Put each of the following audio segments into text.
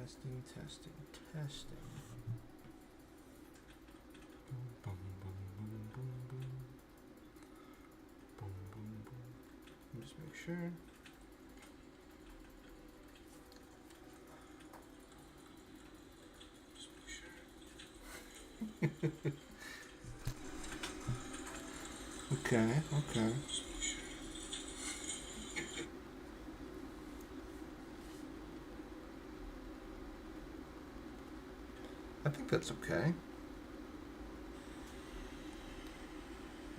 Testing, testing, testing. Boom, boom, boom, boom, boom, boom. Boom, boom, boom. Just make sure. Okay, okay. I think that's okay.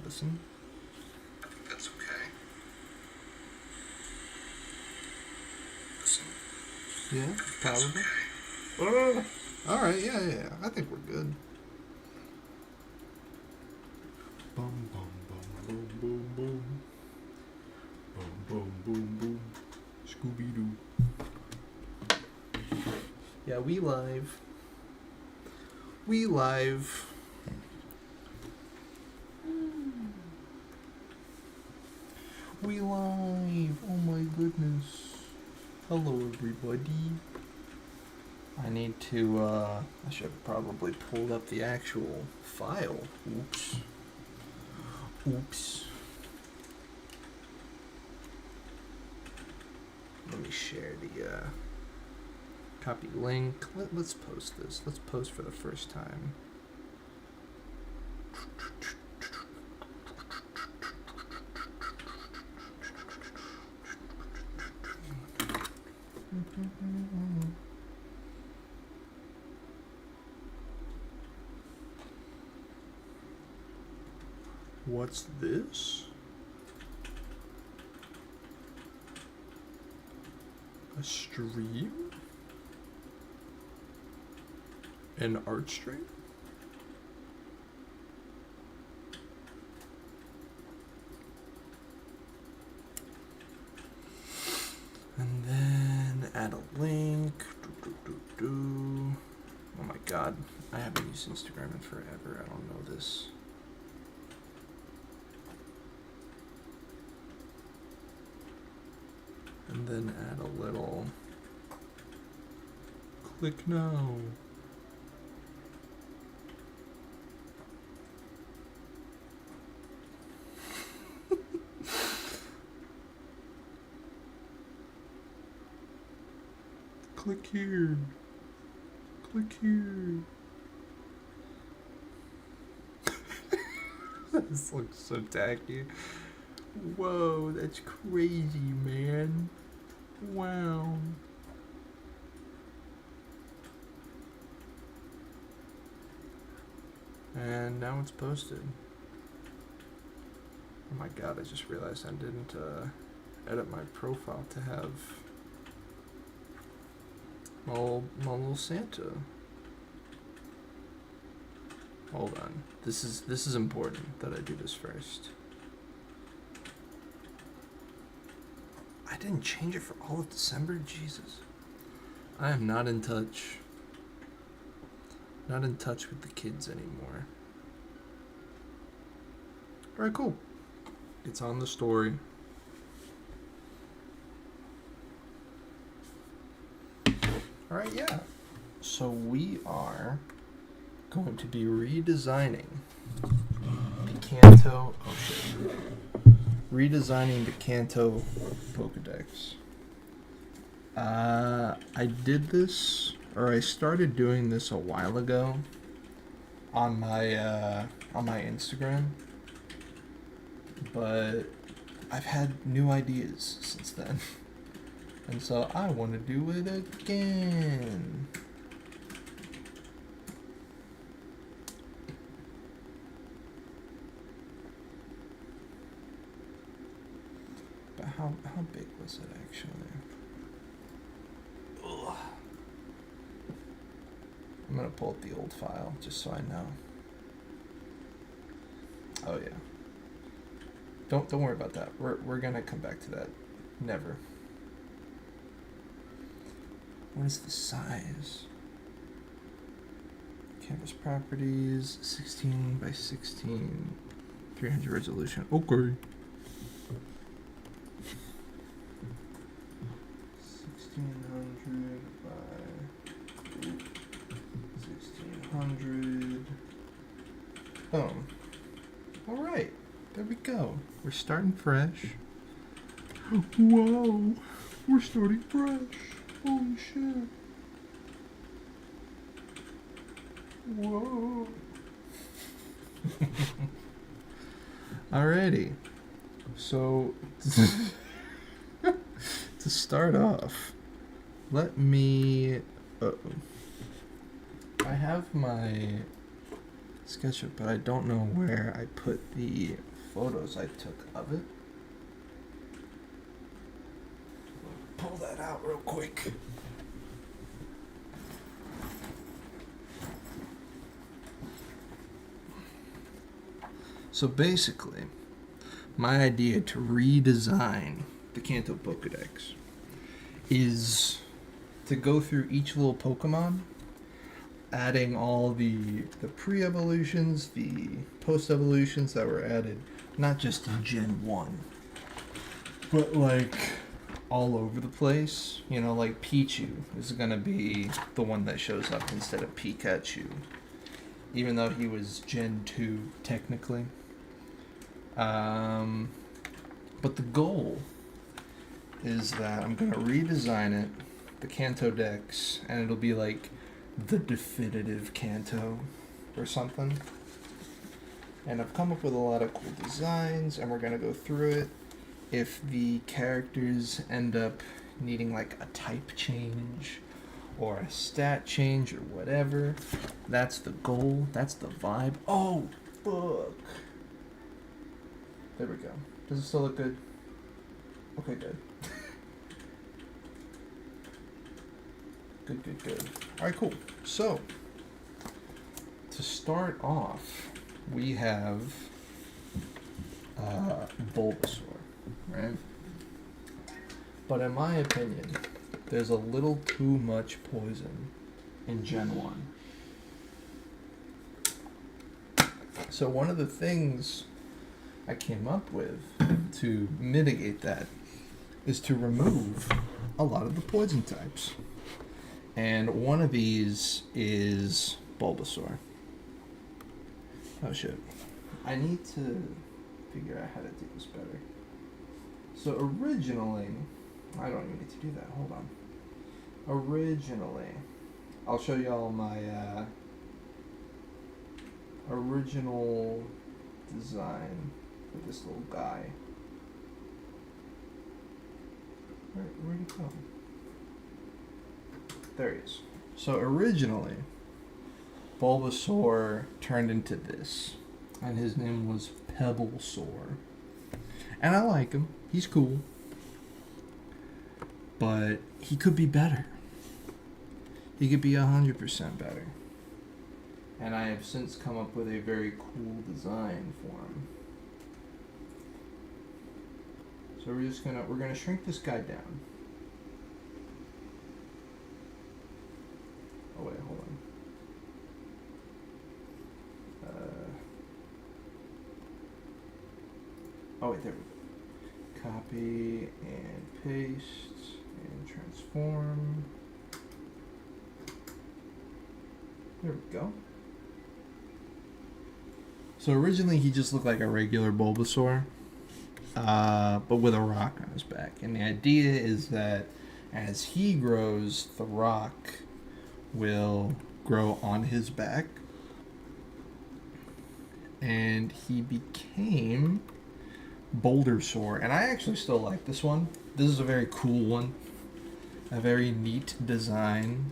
Listen. I think that's okay. Listen. Yeah, probably. Okay. Alright, yeah. I think we're good. Boom, boom, boom, boom, boom, boom. Boom, boom, boom, boom. Scooby-Doo. Yeah, we live. We live. We live. Oh my goodness. Hello, everybody. I need to, I should have probably pulled up the actual file. Oops. Let me share the, copy link. Let's post this. Let's post for the first time. What's this? A stream? An art stream? And then add a link. Oh my god, I haven't used Instagram in forever. I don't know this. And then add a little. Click now. Click here. Click here. This looks so tacky. Whoa, that's crazy, man. Wow. And now it's posted. Oh my god, I just realized I didn't edit my profile to have my little Santa. Hold on. This is important that I do this first. I didn't change it for all of December? Jesus. I am not in touch. Not in touch with the kids anymore. Alright, cool. It's on the story. Alright, yeah. So we are going to be redesigning the Kanto. Oh shit. Redesigning the Kanto Pokedex. I did this, or I started doing this a while ago on my Instagram, but I've had new ideas since then, and so I want to do it again. But how big was it actually? Ugh. I'm gonna pull up the old file just so I know. Oh yeah. Don't worry about that. We're gonna come back to that. Never. What is the size? Canvas properties, 16 by 16, 300 resolution. Okay. 1600 by 100. Boom. Alright, there we go. We're starting fresh. Whoa, we're starting fresh. Holy shit. Whoa. Alrighty. So, to start off, let me... I have my SketchUp, but I don't know where I put the photos I took of it. Pull that out real quick. So basically, my idea to redesign the Kanto Pokedex is to go through each little Pokemon, adding all the pre-evolutions, the post-evolutions that were added, not just in Gen 1, but like all over the place. You know, like Pichu is going to be the one that shows up instead of Pikachu, even though he was Gen 2 technically. But the goal is that I'm going to redesign it, the Kanto Dex, and it'll be like the definitive Kanto or something. And I've come up with a lot of cool designs, and we're going to go through it. If the characters end up needing like a type change or a stat change or whatever, that's the goal, that's the vibe. Oh, fuck. There we go. Does it still look good? Okay, good. Good. Alright, cool. So, to start off, we have Bulbasaur, right? But in my opinion, there's a little too much poison in Gen 1. So one of the things I came up with to mitigate that is to remove a lot of the poison types. And one of these is Bulbasaur. Oh shit. I need to figure out how to do this better. So originally, I don't even need to do that, hold on. Originally, I'll show y'all my original design with this little guy. Where'd he come? There he is. So originally, Bulbasaur turned into this, and his name was Pebblesaur. And I like him. He's cool. But he could be better. He could be 100% better. And I have since come up with a very cool design for him. So we're gonna shrink this guy down. Oh wait, hold on. Oh wait, there we go. Copy and paste and transform. There we go. So originally he just looked like a regular Bulbasaur, but with a rock on his back. And the idea is that as he grows, the rock will grow on his back. And he became Bouldersaur. And I actually still like this one. This is a very cool one. A very neat design.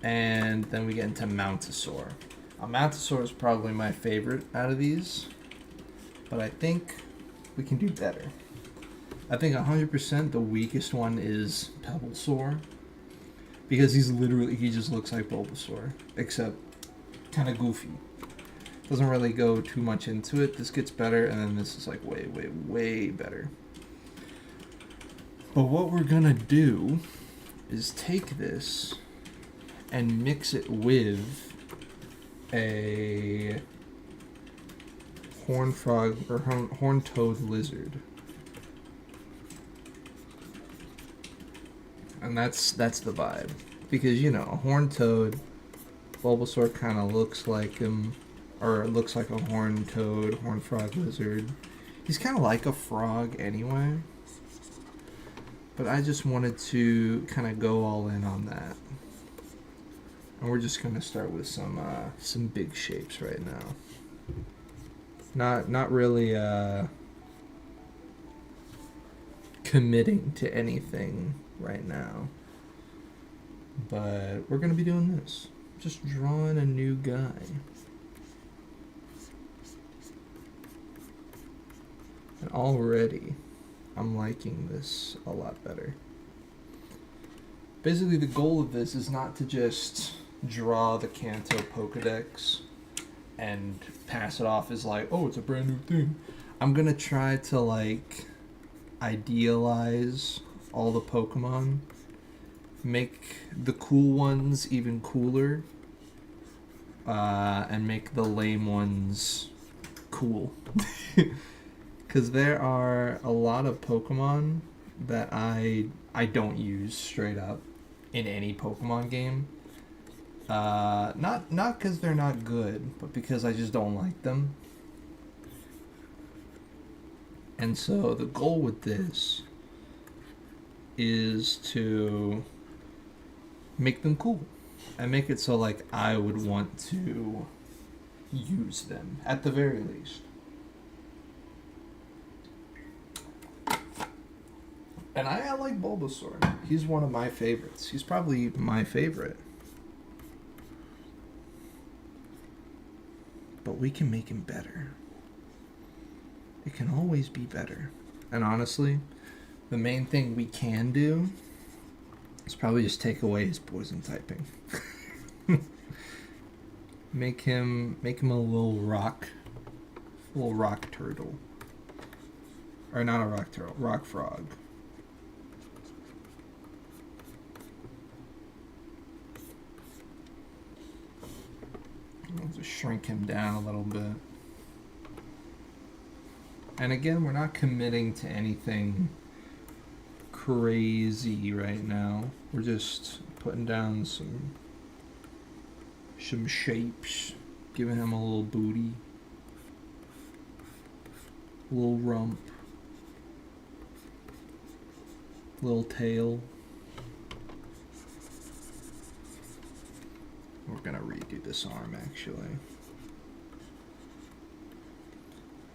And then we get into Mountasaur. Mountasaur is probably my favorite out of these. But I think we can do better. I think 100% the weakest one is Pebblesaur. Because he just looks like Bulbasaur. Except kind of goofy. Doesn't really go too much into it. This gets better, and then this is like way, way, way better. But what we're gonna do is take this and mix it with a horn frog or horn toad lizard. And that's the vibe. Because, you know, a horn toad Bulbasaur kind of looks like him, or looks like a horned toad, horned frog lizard. He's kind of like a frog anyway. But I just wanted to kind of go all in on that. And we're just going to start with some big shapes right now. Not really committing to anything right now. But we're going to be doing this. Just drawing a new guy. And already, I'm liking this a lot better. Basically, the goal of this is not to just draw the Kanto Pokedex and pass it off as like, oh, it's a brand new thing. I'm gonna try to like idealize all the Pokemon, make the cool ones even cooler, and make the lame ones cool. Because there are a lot of Pokemon that I don't use straight up in any Pokemon game. Not because they're not good, but because I just don't like them. And so the goal with this is to make them cool. And make it so like I would want to use them, at the very least. And I like Bulbasaur. He's one of my favorites. He's probably my favorite. But we can make him better. It can always be better. And honestly, the main thing we can do is probably just take away his poison typing. Make him a little rock turtle. Or not a rock turtle, rock frog. I'll just shrink him down a little bit. And again, we're not committing to anything crazy right now. We're just putting down some shapes, giving him a little booty, a little rump, little tail. We're gonna redo this arm actually.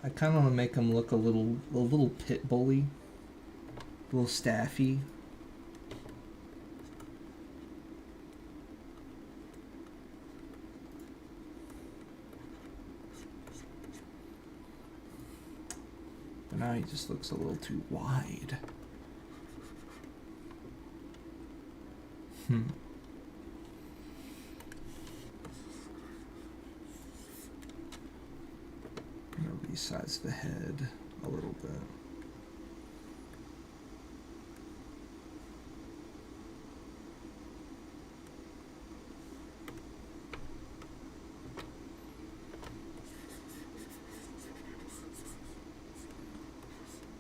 I kind of want to make him look a little pit bully, a little staffy. But now he just looks a little too wide. I'm going to resize the head a little bit.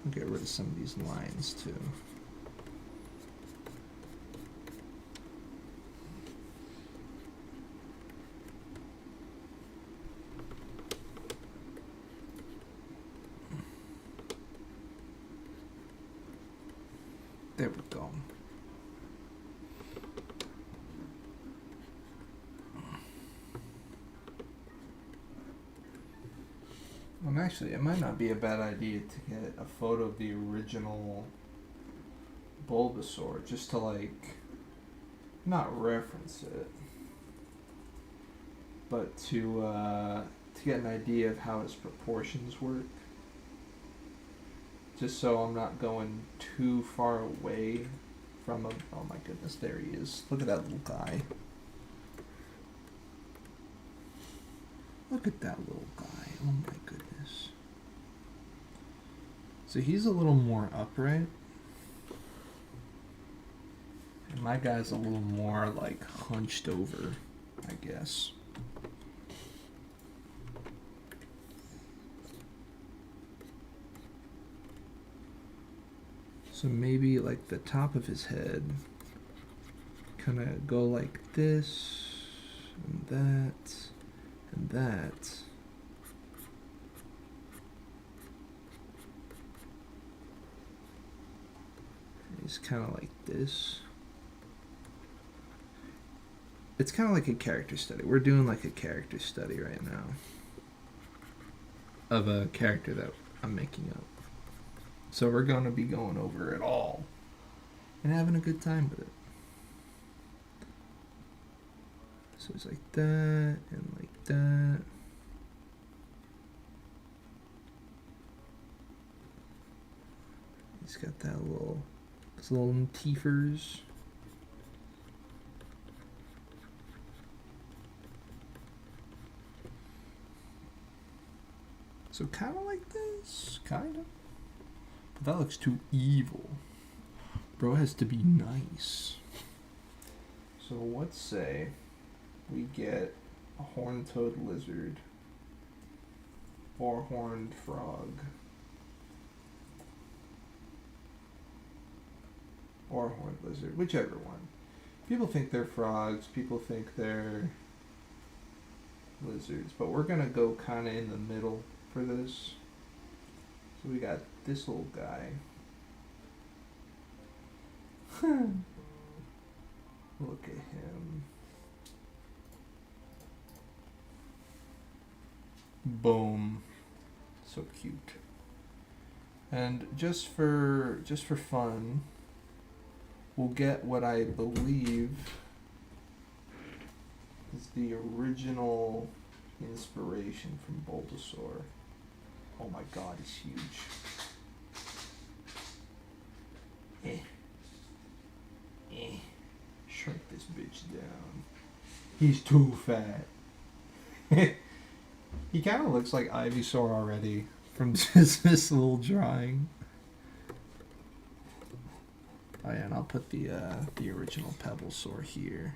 I'll get rid of some of these lines too. There we go. Actually, it might not be a bad idea to get a photo of the original Bulbasaur, just to like, not reference it, but to get an idea of how its proportions work. Just so I'm not going too far away from him. Oh my goodness, there he is. Look at that little guy. Look at that little guy. Oh my goodness. So he's a little more upright. And my guy's a little more like hunched over, I guess. So maybe like the top of his head kind of go like this, and that, and that. It's kind of like this. It's kind of like a character study. We're doing like a character study right now of a character that I'm making up. So we're going to be going over it all and having a good time with it. So it's like that and like that. He's got that little, those little teethers. So kind of like this, kind of. But that looks too evil. Bro has to be nice. So let's say we get a horned-toed lizard or horned frog or horned lizard, whichever one. People think they're frogs, people think they're lizards, but we're gonna go kind of in the middle for this. So we got this little guy. Look at him. Boom. So cute. And just for fun, we'll get what I believe is the original inspiration from Bulbasaur. Oh my god, he's huge. Shrink this bitch down. He's too fat. He kind of looks like Ivysaur already from just this little drawing. Oh yeah, and I'll put the original Pebblesaur here.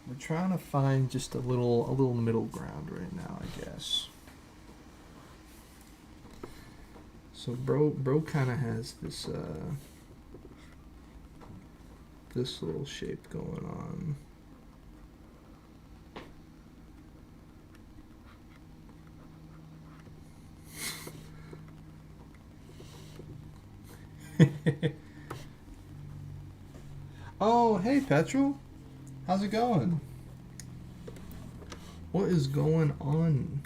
We're trying to find just a little middle ground right now, I guess. So bro kind of has this this little shape going on. Oh, hey Petrol. How's it going? What is going on?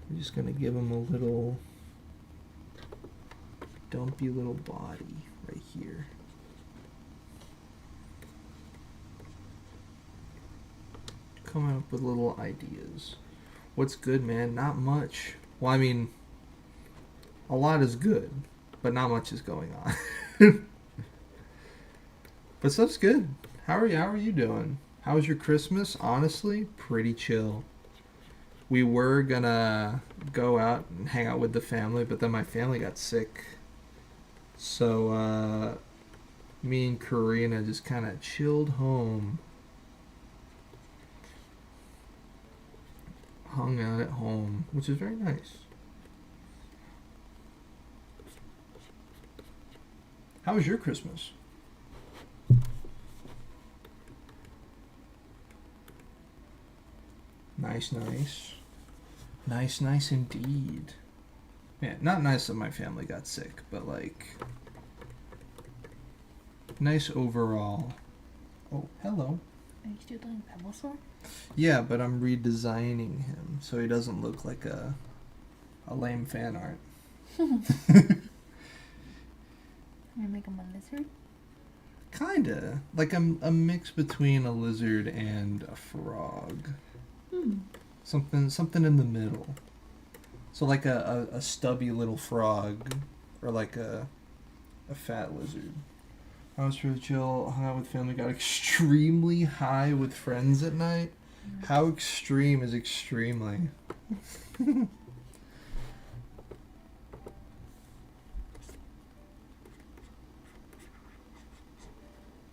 I'm just gonna give him a little dumpy little body right here. Coming up with little ideas. What's good, man? Not much. Well, I mean, a lot is good, but not much is going on. But stuff's good. How are you doing? How was your Christmas? Honestly, pretty chill. We were gonna go out and hang out with the family, but then my family got sick. So, me and Karina just kind of chilled home. Hung out at home, which is very nice. How was your Christmas? Nice indeed. Man, not nice that my family got sick, but like nice overall. Oh, hello. Are you still doing Pebblesaur? Yeah, but I'm redesigning him so he doesn't look like a lame fan art. I'm gonna make him a lizard? Kinda. Like a mix between a lizard and a frog. Something in the middle. So like a stubby little frog or like a fat lizard. I was really chill, hung out with family, got extremely high with friends at night. How extreme is extremely?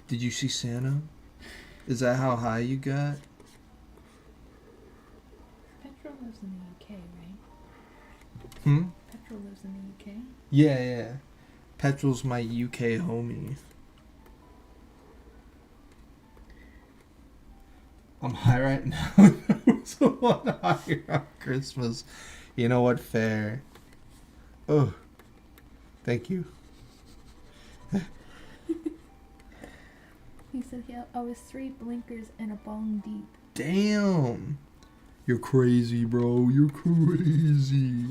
Did you see Santa? Is that how high you got? lives in the UK, right? Hmm? Petrol lives in the UK. Yeah. Petrol's my UK homie. I'm high right now. So what higher on Christmas? You know what? Fair. Oh, thank you. He said I was 3 blinkers and a bong deep. Damn. You're crazy, bro. You're crazy.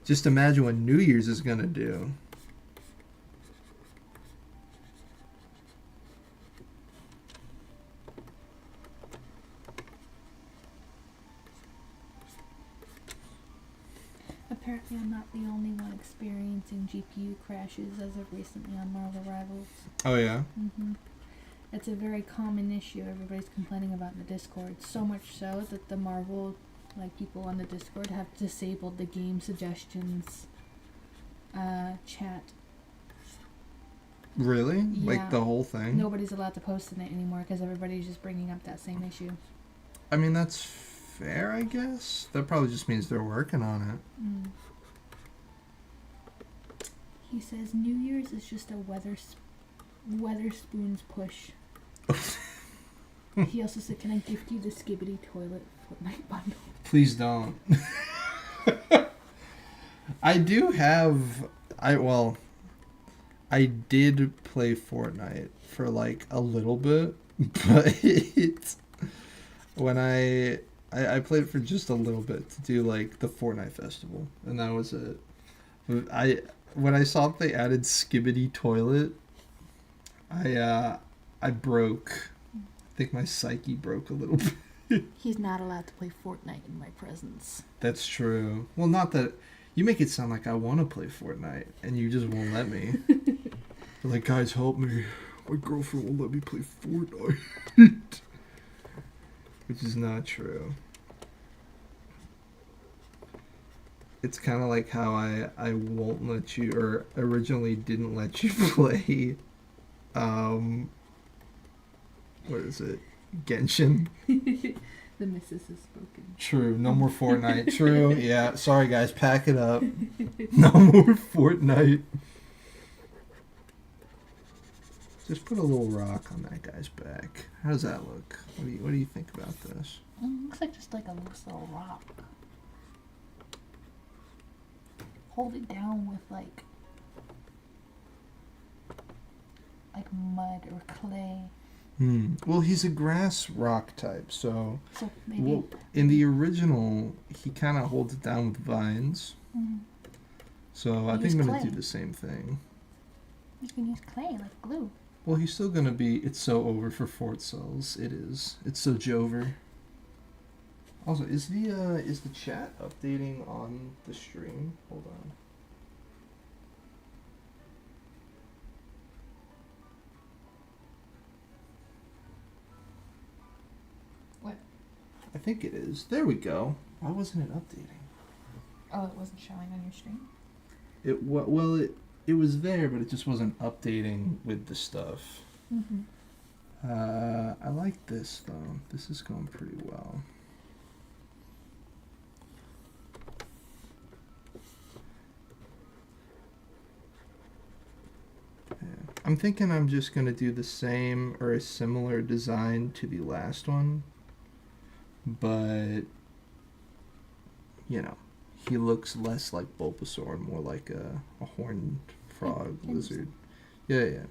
Just imagine what New Year's is gonna do. Apparently, I'm not the only one experiencing GPU crashes as of recently on Marvel Rivals. Oh yeah. It's a very common issue everybody's complaining about in the Discord. So much so that the Marvel people on the Discord have disabled the game suggestions chat. Really? Yeah. Like the whole thing? Nobody's allowed to post in it anymore because everybody's just bringing up that same issue. I mean, that's fair, I guess. That probably just means they're working on it. He says New Year's is just a Weatherspoon's push. He also said, "Can I gift you the Skibbity Toilet Fortnite bundle?" Please don't. I do have... I did play Fortnite for like a little bit, but when I played it for just a little bit to do like the Fortnite festival, and that was it. When I saw that they added Skibbity Toilet, I broke. I think my psyche broke a little bit. He's not allowed to play Fortnite in my presence. That's true. Well, not that... You make it sound like I want to play Fortnite, and you just won't let me. You're like, guys, help me. My girlfriend won't let me play Fortnite. Which is not true. It's kind of like how I won't let you, or originally didn't let you play, what is it? Genshin? The missus has spoken. True. No more Fortnite. True. Yeah. Sorry, guys. Pack it up. No more Fortnite. Just put a little rock on that guy's back. How does that look? What do you think about this? Looks like just like a loose little rock. Hold it down with like mud or clay. Well, he's a grass rock type, so maybe. Well, in the original, he kind of holds it down with vines. So I think I'm going to do the same thing. You can use clay like glue. Well, he's still going to be... It's so over for Fort Cells. It is. It's so Jover. Also, is the chat updating on the stream? Hold on. What? I think it is. There we go. Why wasn't it updating? Oh, it wasn't showing on your stream? It was there, but it just wasn't updating with the stuff. I like this, though. This is going pretty well. Yeah. I'm thinking I'm just going to do the same or a similar design to the last one. But, you know, he looks less like Bulbasaur and more like a horned frog lizard. Yeah.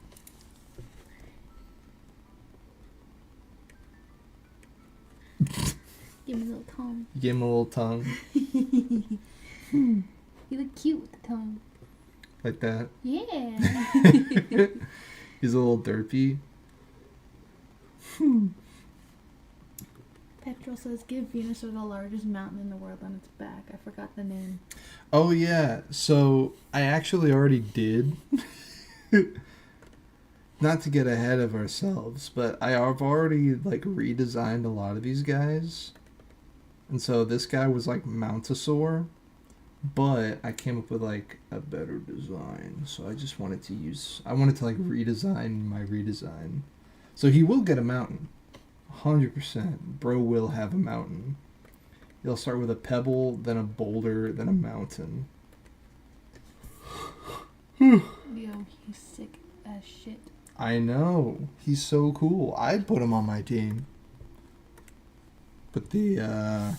Give me a little tongue. Give him a little tongue. You look cute with the tongue. Like that? Yeah. He's a little derpy. Petrol says, give Venusaur the largest mountain in the world on its back. I forgot the name. Oh, yeah. So, I actually already did. Not to get ahead of ourselves, but I've already, redesigned a lot of these guys. And so, this guy was, Mountosaur. But I came up with, a better design. So, I just wanted to redesign my redesign. So, he will get a mountain. 100%. Bro will have a mountain. You'll start with a pebble, then a boulder, then a mountain. Yo, he's sick as shit. I know. He's so cool. I'd put him on my team. But the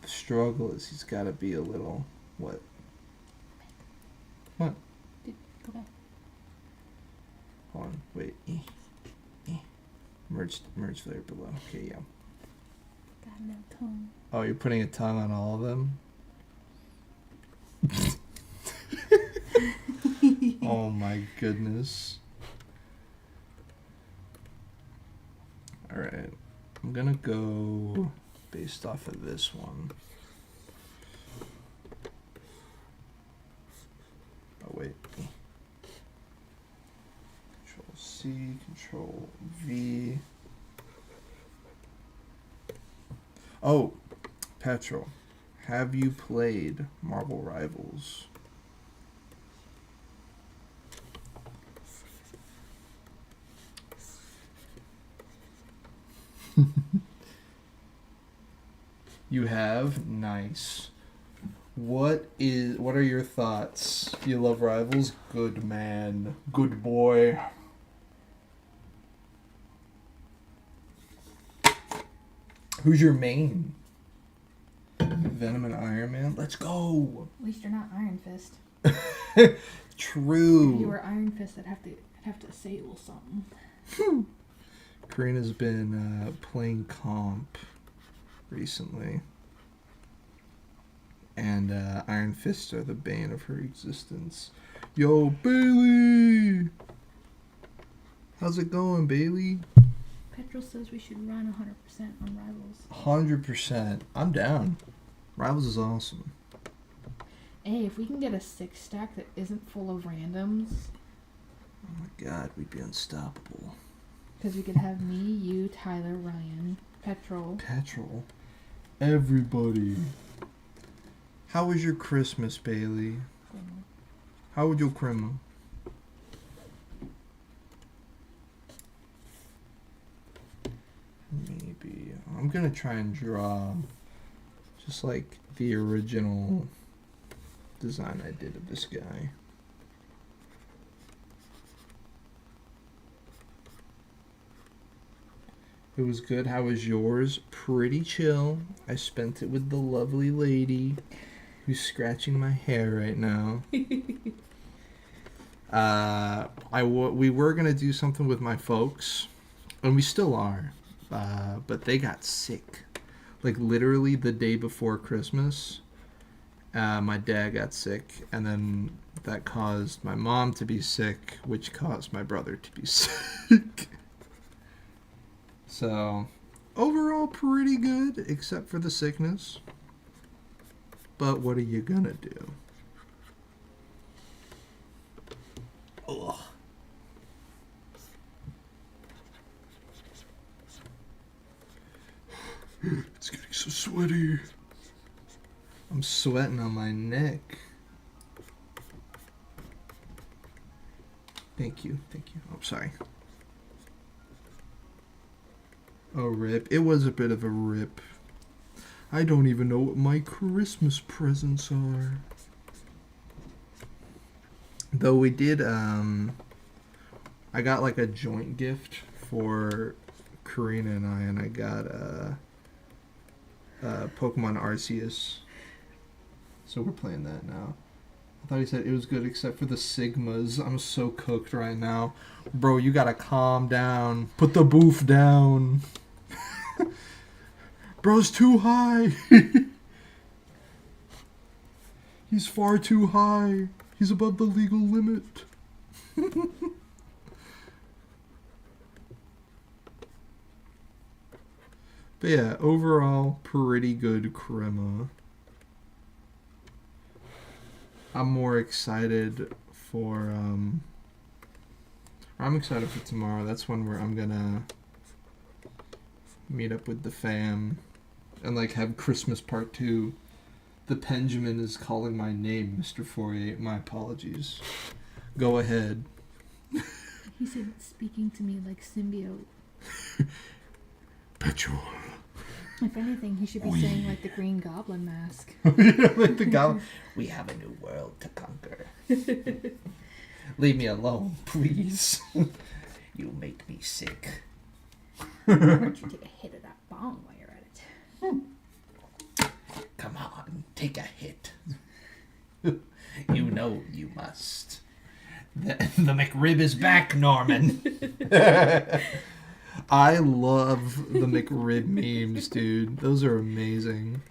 struggle is he's got to be a little... What? What? Go back. Hold on. Wait. Merge layer below. Okay, yeah. Got no tongue. Oh, you're putting a tongue on all of them? Oh my goodness. Alright. I'm gonna go based off of this one. Oh wait. Control C, Control V. Oh, Petrol. Have you played Marvel Rivals? You have? Nice. What are your thoughts? You love Rivals? Good man. Good boy. Who's your main? Venom and Iron Man? Let's go! At least you're not Iron Fist. True. If you were Iron Fist, I'd have to disable something. Karina's been playing comp recently. And Iron Fists are the bane of her existence. Yo, Bailey! How's it going, Bailey? Petrol says we should run 100% on Rivals. 100%. I'm down. Rivals is awesome. Hey, if we can get a 6-stack that isn't full of randoms. Oh my god, we'd be unstoppable. Because we could have me, you, Tyler, Ryan, Petrol. Petrol? Everybody. How was your Christmas, Bailey? How was your Christmas? Maybe. I'm gonna try and draw just like the original design I did of this guy. It was good. How was yours? Pretty chill. I spent it with the lovely lady who's scratching my hair right now. We were gonna do something with my folks, and we still are, but they got sick. Like literally the day before Christmas, my dad got sick, and then that caused my mom to be sick, which caused my brother to be sick. So, overall pretty good, except for the sickness. But what are you gonna do? Ugh. It's getting so sweaty. I'm sweating on my neck. Thank you. Oh, sorry. Oh, rip. It was a bit of a rip. I don't even know what my Christmas presents are. Though we did, I got like a joint gift for Karina and I got Pokemon Arceus. So we're playing that now. I thought he said it was good except for the Sigmas. I'm so cooked right now. Bro, you gotta calm down. Put the boof down. Bro's too high. He's far too high. He's above the legal limit. But yeah, overall, pretty good crema. I'm more excited for, I'm excited for tomorrow. That's one where I'm gonna meet up with the fam and like have Christmas part 2. The Benjamin is calling my name, Mr. 48. My apologies. Go ahead. He said speaking to me like symbiote. Petrol. If anything, he should be saying like the Green Goblin mask. Like the goblin. We have a new world to conquer. Leave me alone, please. You make me sick. Why don't you take a hit of that bong while you're at it? Come on, take a hit. You know you must. The McRib is back, Norman. I love the McRib memes, dude. Those are amazing.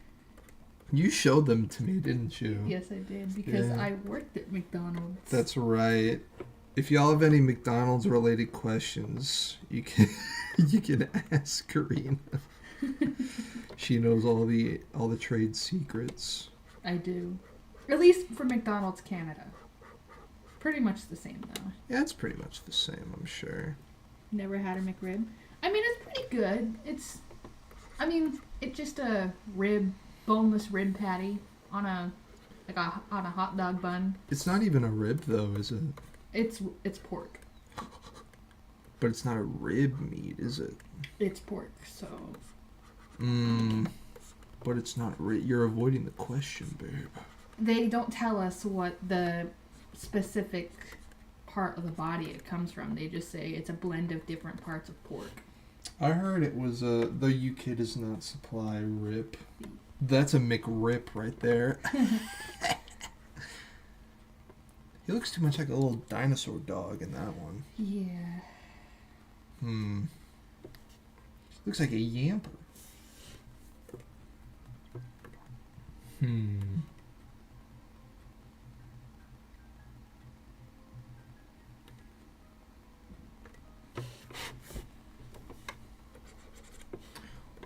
You showed them to me, didn't you? Yes, I did, because Yeah. I worked at McDonald's. That's right. If y'all have any McDonald's related questions, you can you can ask Karina. She knows all the trade secrets. I do. At least for McDonald's Canada. Pretty much the same, though. Yeah, it's pretty much the same, I'm sure. Never had a McRib. I mean, it's pretty good. It's just a boneless rib patty on a hot dog bun. It's not even a rib, though, is it? It's pork. But it's not a rib meat, is it? It's pork, so. But it's not you're avoiding the question, babe. They don't tell us what the specific part of the body it comes from. They just say it's a blend of different parts of pork. I heard it was the UK does not supply rib. That's a McRib right there. He looks too much like a little dinosaur dog in that one. Yeah. Looks like a yamper.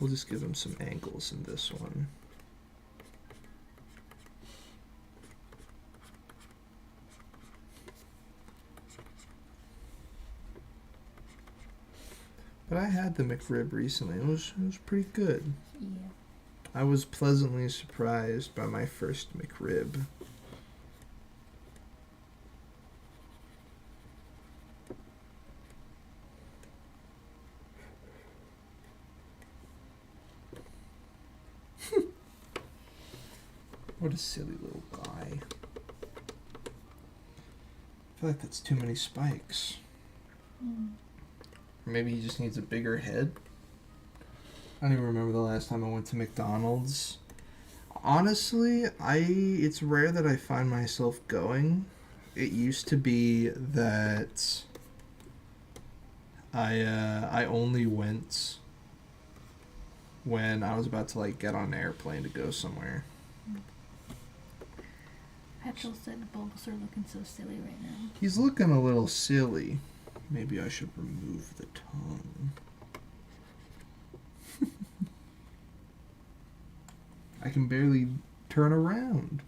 We'll just give him some angles in this one. But I had the McRib recently. It was pretty good. Yeah. I was pleasantly surprised by my first McRib. What a silly little guy. I feel like that's too many spikes. Or maybe he just needs a bigger head. I don't even remember the last time I went to McDonald's. Honestly, it's rare that I find myself going. It used to be that I only went when I was about to like get on an airplane to go somewhere. Petrol said Bulbasaur looking so silly right now. He's looking a little silly. Maybe I should remove the tongue. I can barely turn around.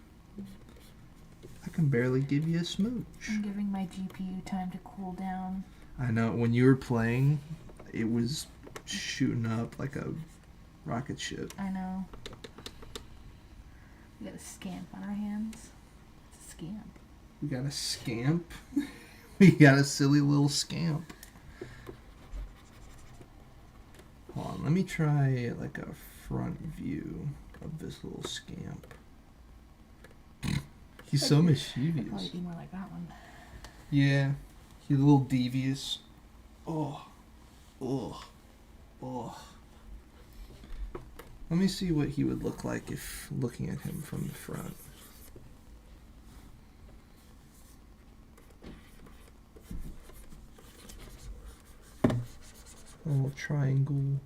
I can barely give you a smooch. I'm giving my GPU time to cool down. I know, when you were playing, it was shooting up like a rocket ship. I know. We got a scamp on our hands. It's a scamp. We got a scamp. We got a silly little scamp. Hold on, let me try like a front view of this little scamp. He's so I'd mischievous. probably be more like that one. Yeah, he's a little devious. Oh. Let me see what he would look like if looking at him from the front. A little triangle.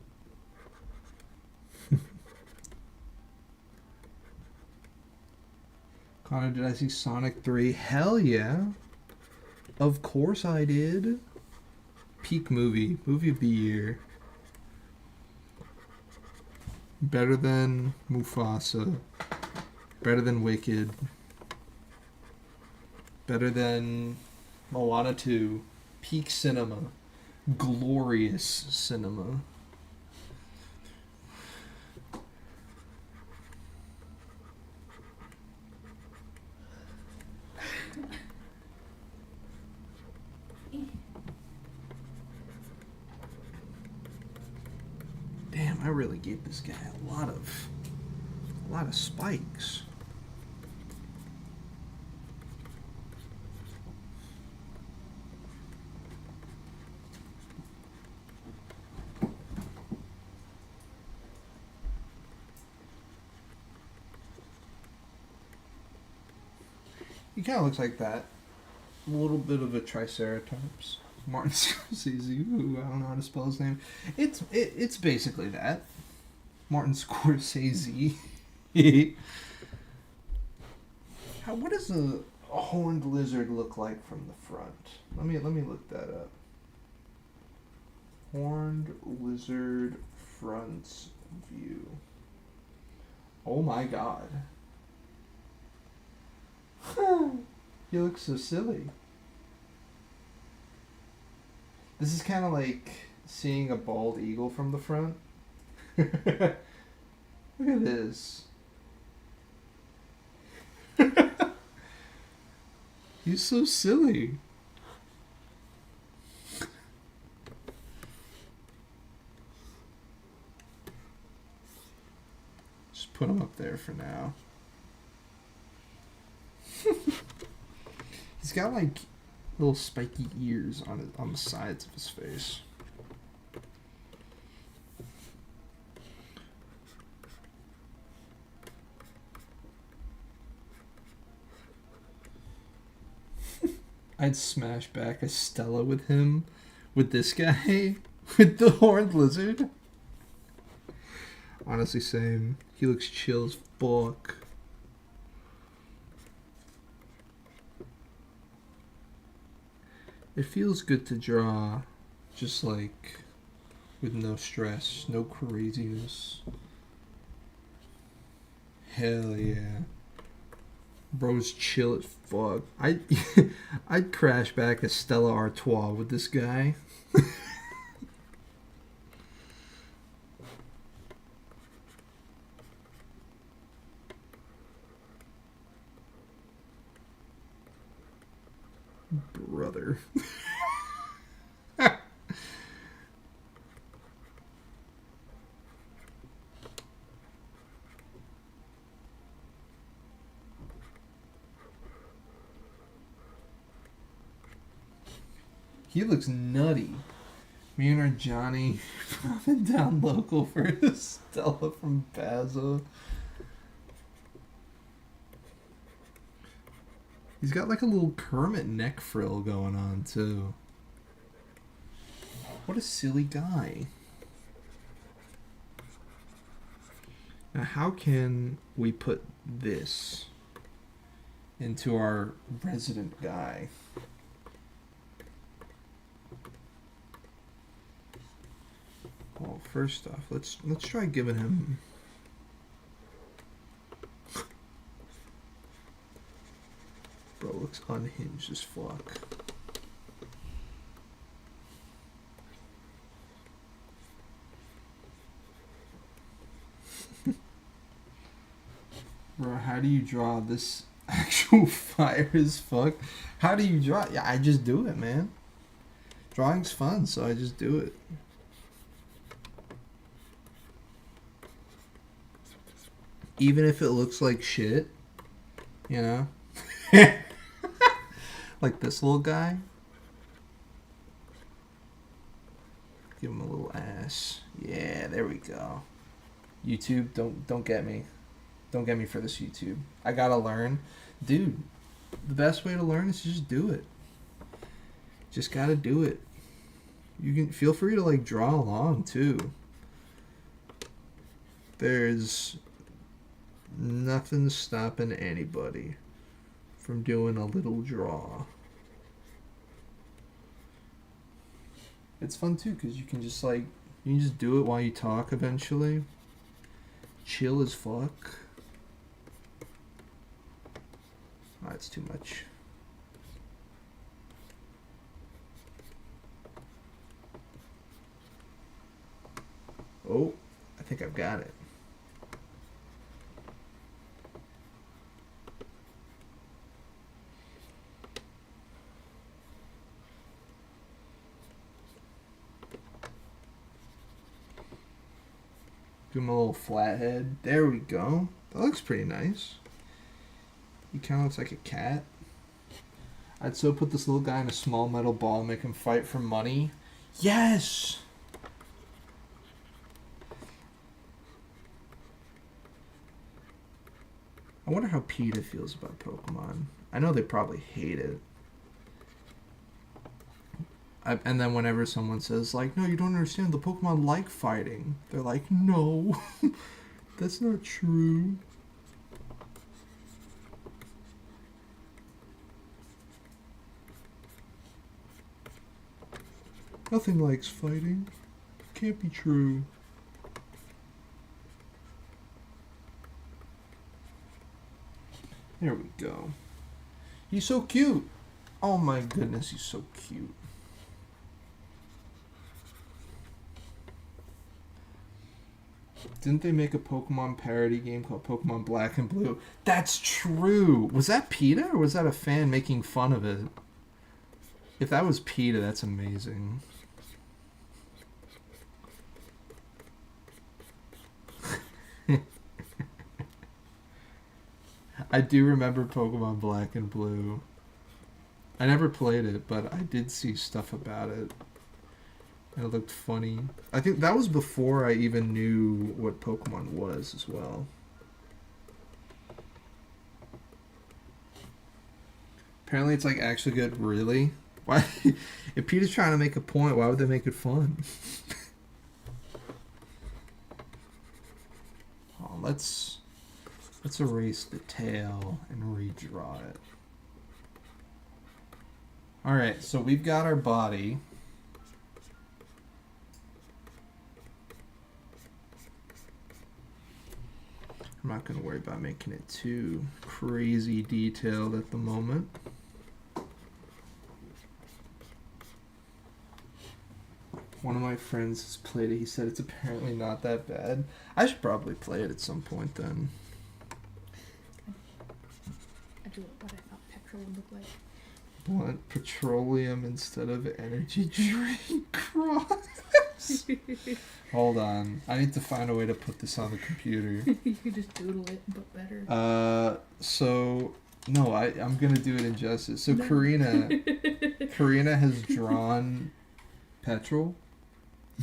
Connor, did I see Sonic 3? Hell yeah. Of course I did. Peak movie. Movie of the year. Better than Mufasa. Better than Wicked. Better than Moana 2. Peak cinema. Glorious cinema. Damn, I really gave this guy a lot of spikes. He kind of looks like that. A little bit of a Triceratops. Martin Scorsese, who I don't know how to spell his name. It's basically that. Martin Scorsese. What does a horned lizard look like from the front? Let me look that up. Horned lizard front view. Oh my god. He looks so silly. This is kind of like seeing a bald eagle from the front. Look at this. He's so silly. Just put him up there for now. He's got like little spiky ears on the sides of his face. I'd smash back a Stella with him, with this guy, with the horned lizard. Honestly, same. He looks chill as fuck. It feels good to draw, just like with no stress, no craziness. Hell yeah. Bro's chill as fuck. I'd crash back a Stella Artois with this guy. Brother. He looks nutty. Me and our Johnny dropping down local for Stella from Bazo. He's got like a little Kermit neck frill going on too. What a silly guy. Now how can we put this into our resident guy? Well, first off, let's try giving him Bro looks unhinged as fuck. Bro, how do you draw this actual fire as fuck? How do you draw? Yeah, I just do it, man. Drawing's fun, so I just do it. Even if it looks like shit, you know? Like this little guy. Give him a little ass. Yeah, there we go. YouTube, don't get me. Don't get me for this YouTube. I gotta learn. Dude, the best way to learn is to just do it. Just gotta do it. You can feel free to like draw along too. There's nothing stopping anybody from doing a little draw. It's fun too because you can just like you can just do it while you talk eventually. Chill as fuck. Oh, that's too much. Oh, I think I've got it. Give him a little flathead. There we go. That looks pretty nice. He kind of looks like a cat. I'd so put this little guy in a small metal ball and make him fight for money. Yes! I wonder how PETA feels about Pokemon. I know they probably hate it. And then whenever someone says, like, no, you don't understand, the Pokemon like fighting. They're like, no, that's not true. Nothing likes fighting. Can't be true. There we go. He's so cute. Oh my goodness, he's so cute. Didn't they make a Pokemon parody game called Pokemon Black and Blue? That's true. Was that PETA or was that a fan making fun of it? If that was PETA, that's amazing. I do remember Pokemon Black and Blue. I never played it, but I did see stuff about it. And it looked funny. I think that was before I even knew what Pokemon was as well. Apparently it's like actually good. Really? Why? If Peter's trying to make a point, why would they make it fun? Oh, let's erase the tail and redraw it. Alright, so we've got our body. I'm not going to worry about making it too crazy detailed at the moment. One of my friends has played it. He said it's apparently not that bad. I should probably play it at some point then. I do what I thought petrol would look like. Blunt petroleum instead of energy drink cross. Hold on. I need to find a way to put this on the computer. You could just doodle it, but better. No, I'm going to do it injustice. So no. Karina has drawn petrol.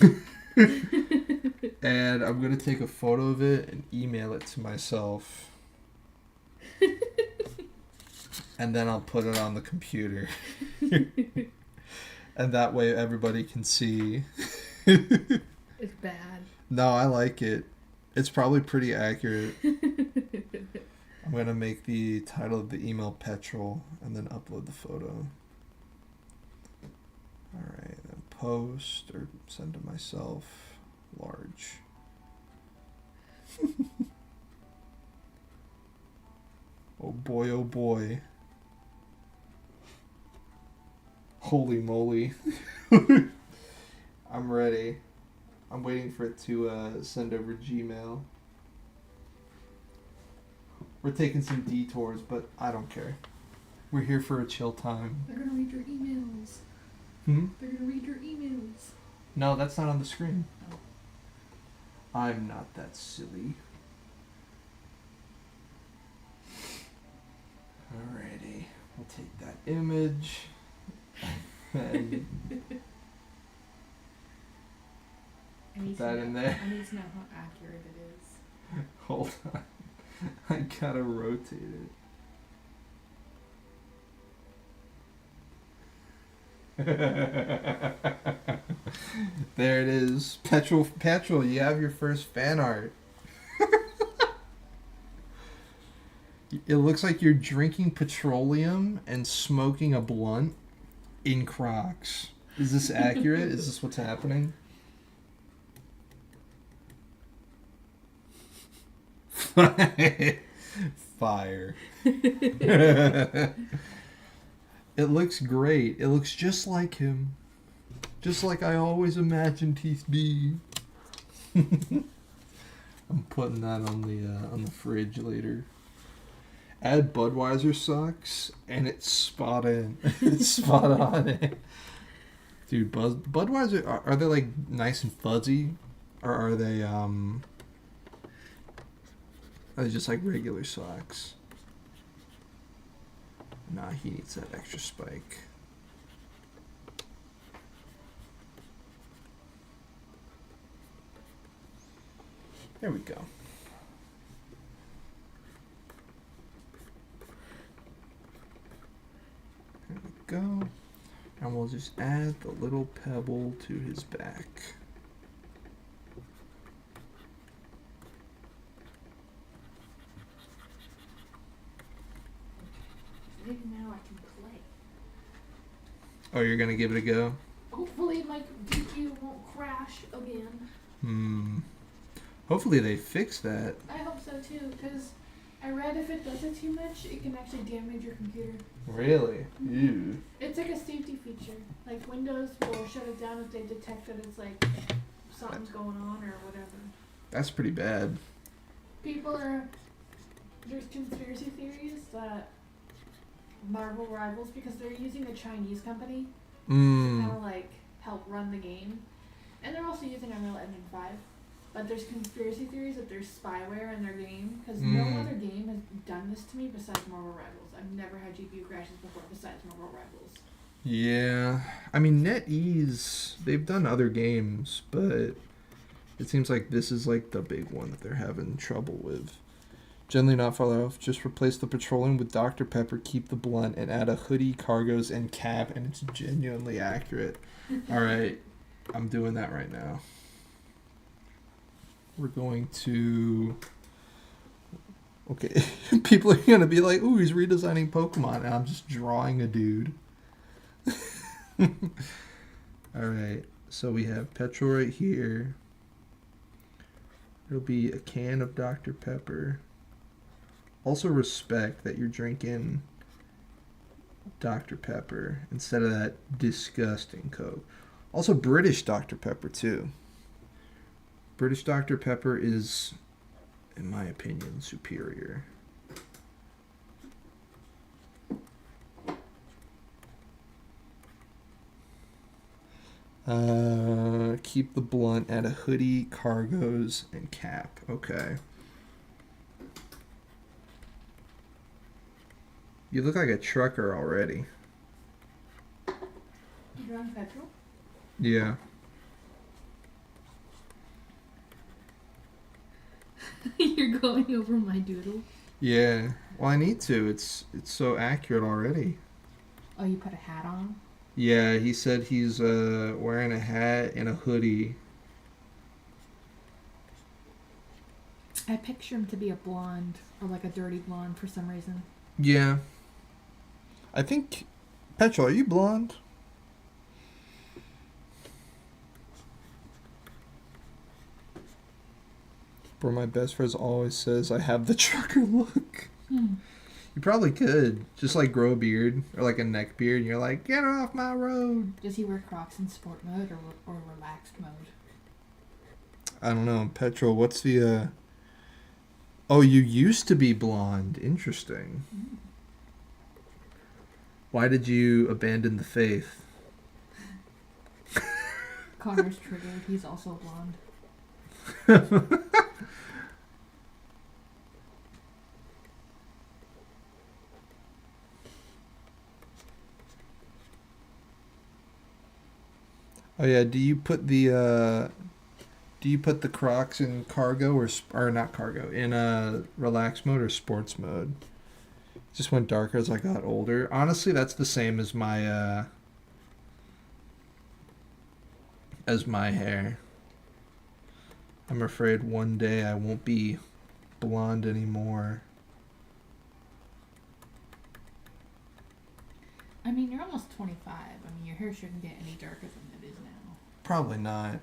And I'm going to take a photo of it and email it to myself. And then I'll put it on the computer. And that way everybody can see. It's bad. No, I like it. It's probably pretty accurate. I'm going to make the title of the email Petrol and then upload the photo. Alright, then post or send to myself. Large. Oh boy, oh boy. Holy moly. I'm ready. I'm waiting for it to send over Gmail. We're taking some detours, but I don't care. We're here for a chill time. They're gonna read your emails. They're gonna read your emails. No, that's not on the screen. Oh. I'm not that silly. Alrighty. We'll take that image. And put that in there. I need to know how accurate it is. Hold on. I gotta rotate it. There it is. Petrol, you have your first fan art. It looks like you're drinking petroleum and smoking a blunt in Crocs. Is this accurate? Is this what's happening? Fire. It looks great. It looks just like him. Just like I always imagined he'd be. I'm putting that on the fridge later. Add Budweiser socks, and it's spot in. It's spot on. Dude, Budweiser, are they like nice and fuzzy? Or are they just like regular socks. Nah, he needs that extra spike. There we go. There we go. And we'll just add the little pebble to his back. Maybe now I can play. Oh, you're gonna give it a go? Hopefully my computer won't crash again. Hopefully they fix that. I hope so too, because I read if it does it too much, it can actually damage your computer. Really? Ew. It's like a safety feature. Like Windows will shut it down if they detect that it's like something's going on or whatever. That's pretty bad. There's conspiracy theories that Marvel rivals, because they're using a Chinese company to kind of like help run the game. And they're also using Unreal Engine 5. But there's conspiracy theories that there's spyware in their game, because no other game has done this to me besides Marvel Rivals. I've never had GPU crashes before besides Marvel Rivals. Yeah. I mean, NetEase, they've done other games, but it seems like this is like the big one that they're having trouble with. Generally not far off. Just replace the petroleum with Dr. Pepper, keep the blunt, and add a hoodie, cargos, and cap, and it's genuinely accurate. All right. I'm doing that right now. We're going to... Okay. People are going to be like, ooh, he's redesigning Pokemon. And I'm just drawing a dude. Alright. So we have petrol right here. There'll be a can of Dr. Pepper. Also respect that you're drinking Dr. Pepper instead of that disgusting Coke. Also British Dr. Pepper too. British Dr. Pepper is, in my opinion, superior. Keep the blunt at a hoodie, cargos, and cap. Okay. You look like a trucker already. You're on petrol? Yeah. You're going over my doodle? Yeah. Well, I need to. It's so accurate already. Oh, you put a hat on? Yeah, he said he's wearing a hat and a hoodie. I picture him to be a blonde, or like a dirty blonde for some reason. Yeah. I think... Petrol, are you blonde? Bro, my best friend always says I have the trucker look. You probably could. Just like grow a beard or like a neck beard and you're like, get off my road. Does he wear Crocs in sport mode or relaxed mode? I don't know. Petrol, what's the... Oh, you used to be blonde. Interesting. Why did you abandon the faith? Connor's triggered. He's also blonde. Oh yeah, do you put the Crocs in cargo or not cargo, in relax mode or sports mode? It just went darker as I got older. Honestly, that's the same as my hair. I'm afraid one day I won't be blonde anymore. I mean, you're almost 25. I mean, your hair shouldn't get any darker than it is now. Probably not.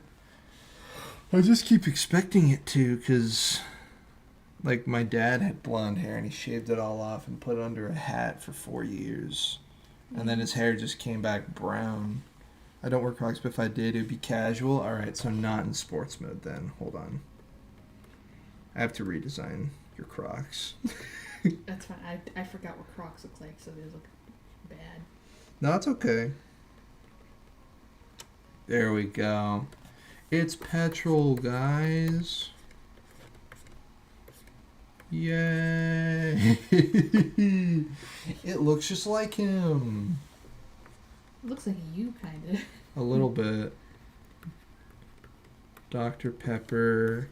I just keep expecting it to, because, like, my dad had blonde hair and he shaved it all off and put it under a hat for 4 years. And then his hair just came back brown. I don't wear Crocs, but if I did, it would be casual. Alright, so not in sports mode then. Hold on. I have to redesign your Crocs. That's fine. I forgot what Crocs look like, so they look bad. No, it's okay. There we go. It's petrol, guys. Yay! It looks just like him. Looks like you, kind of. A little bit. Dr. Pepper.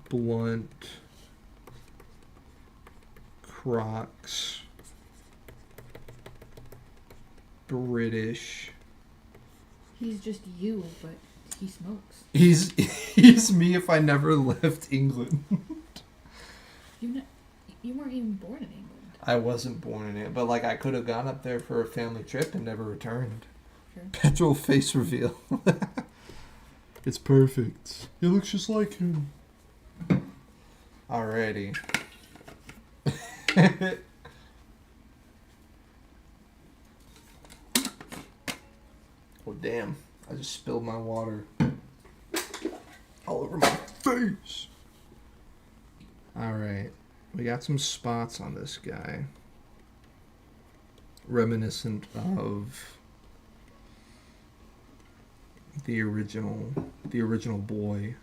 Blunt. Crocs. British. He's just you, but he smokes. He's me if I never left England. You weren't even born in England. I wasn't born in it, but like I could have gone up there for a family trip and never returned. Sure. Petrol face reveal. It's perfect. It looks just like him. Alrighty. Oh damn, I just spilled my water all over my face. Alright, we got some spots on this guy. Reminiscent of the original boy.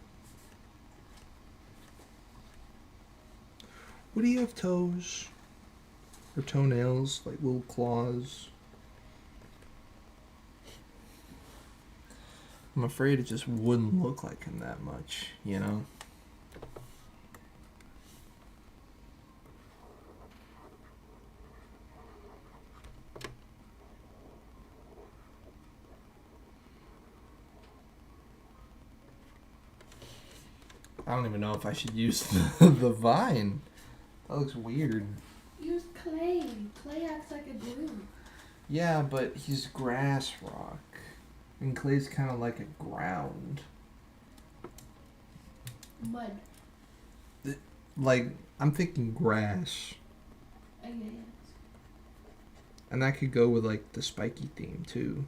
Would he have toes? Or toenails, like little claws? I'm afraid it just wouldn't look like him that much, you know? I don't even know if I should use the vine. That looks weird. Use clay. Clay acts like a glue. Yeah, but he's grass rock. And clay's kind of like a ground. Mud. Like, I'm thinking grass. Yeah. And that could go with, like, the spiky theme, too.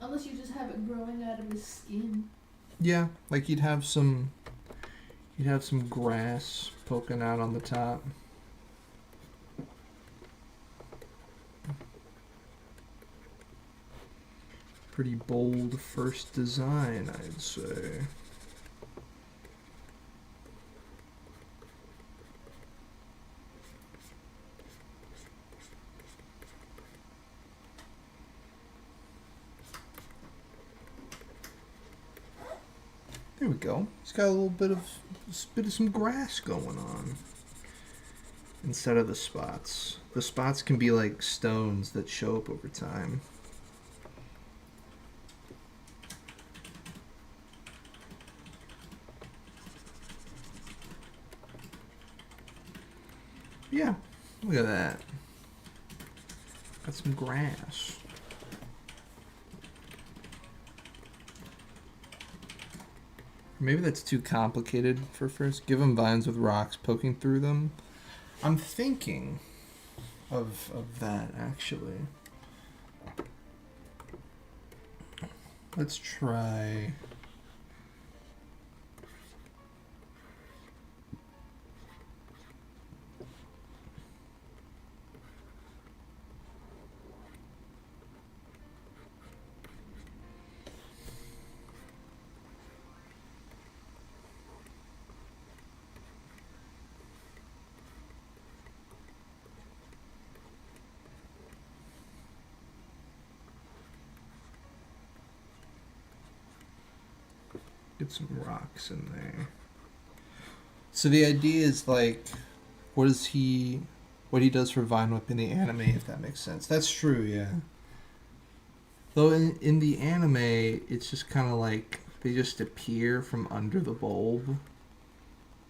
Unless you just have it growing out of his skin. Yeah, like you'd have some grass poking out on the top. Pretty bold first design, I'd say. There we go. He's got a little bit of some grass going on instead of the spots. The spots can be like stones that show up over time. Yeah, look at that. Got some grass. Maybe that's too complicated for first. Give them vines with rocks poking through them. I'm thinking of that, actually. Let's try... Get some rocks in there. So the idea is like, what he does for Vine Whip in the anime, if that makes sense. That's true, yeah. Though in the anime, it's just kind of like they just appear from under the bulb.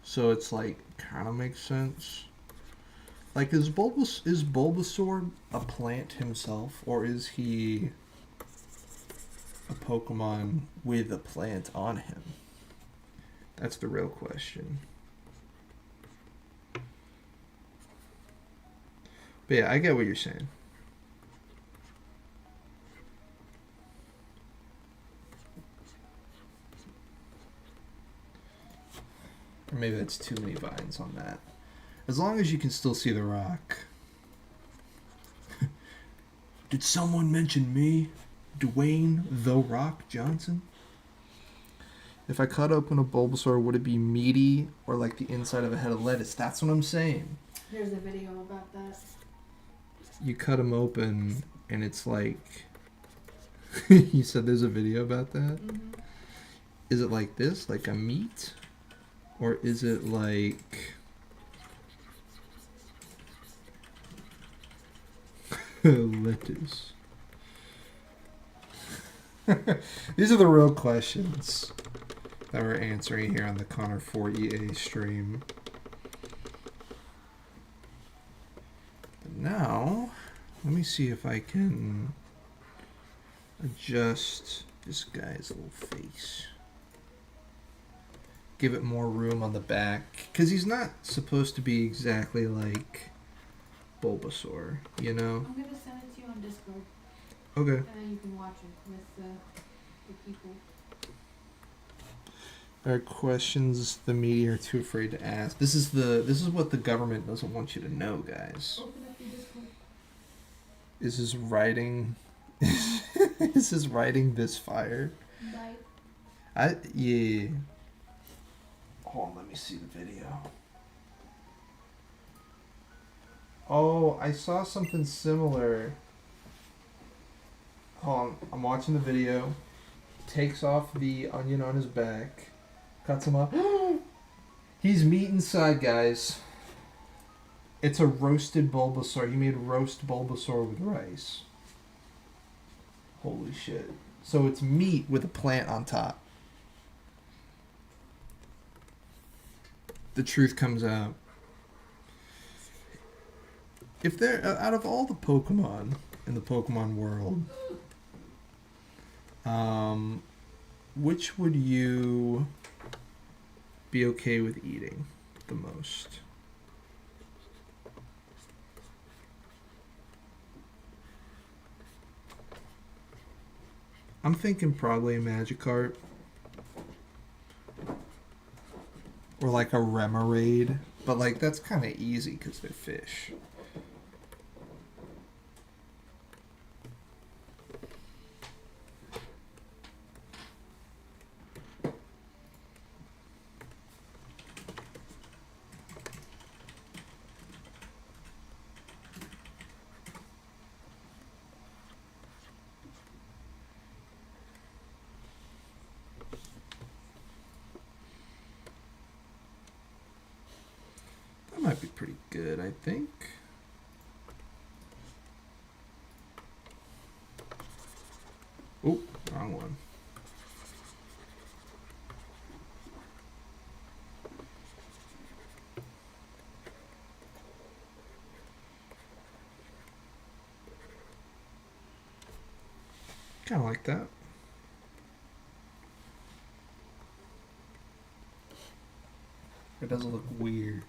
So it's like kind of makes sense. Like, is Bulbasaur a plant himself, or is he a Pokemon with a plant on him? That's the real question. But yeah, I get what you're saying. Or maybe that's too many vines on that. As long as you can still see the rock. Did someone mention me? Dwayne The Rock Johnson? If I cut open a Bulbasaur, would it be meaty or like the inside of a head of lettuce? That's what I'm saying. There's a video about that. You cut them open and it's like... You said there's a video about that? Mm-hmm. Is it like this, like a meat? Or is it like... lettuce? These are the real questions that we're answering here on the Connor 4EA stream. But now, let me see if I can adjust this guy's little face. Give it more room on the back. Because he's not supposed to be exactly like Bulbasaur, you know? I'm going to send it to you on Discord. Okay. And then you can watch it with the people. Are questions the media are too afraid to ask? This is what the government doesn't want you to know, guys. Open up your Discord. Is his writing is his writing this fire? Bye. Yeah. Hold on, let me see the video. Oh, I saw something similar. Hold on, I'm watching the video. Takes off the onion on his back. Cuts him up. He's meat inside, guys. It's a roasted Bulbasaur. He made roast Bulbasaur with rice. Holy shit. So it's meat with a plant on top. The truth comes out. If they're out of all the Pokemon in the Pokemon world, which would you be okay with eating the most? I'm thinking probably a Magikarp. Or like a Remoraid. But like that's kind of easy because they're fish. That might be pretty good, I think. Oh, wrong one. Kind of like that. It doesn't look weird.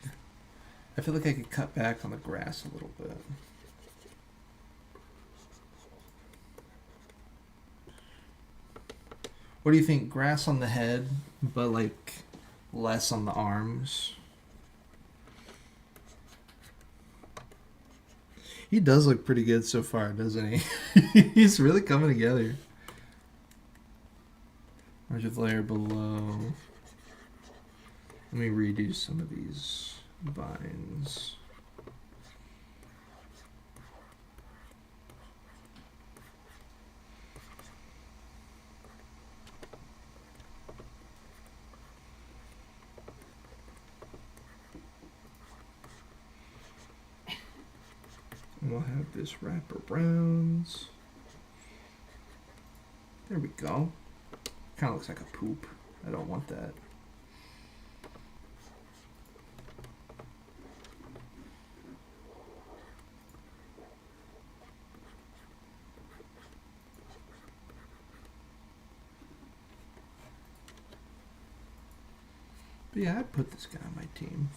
I feel like I could cut back on the grass a little bit. What do you think? Grass on the head, but like less on the arms? He does look pretty good so far, doesn't he? He's really coming together. Large layer below. Let me redo some of these vines. And we'll have this wraparounds. There we go. Kind of looks like a poop. I don't want that. But yeah, I'd put this guy on my team.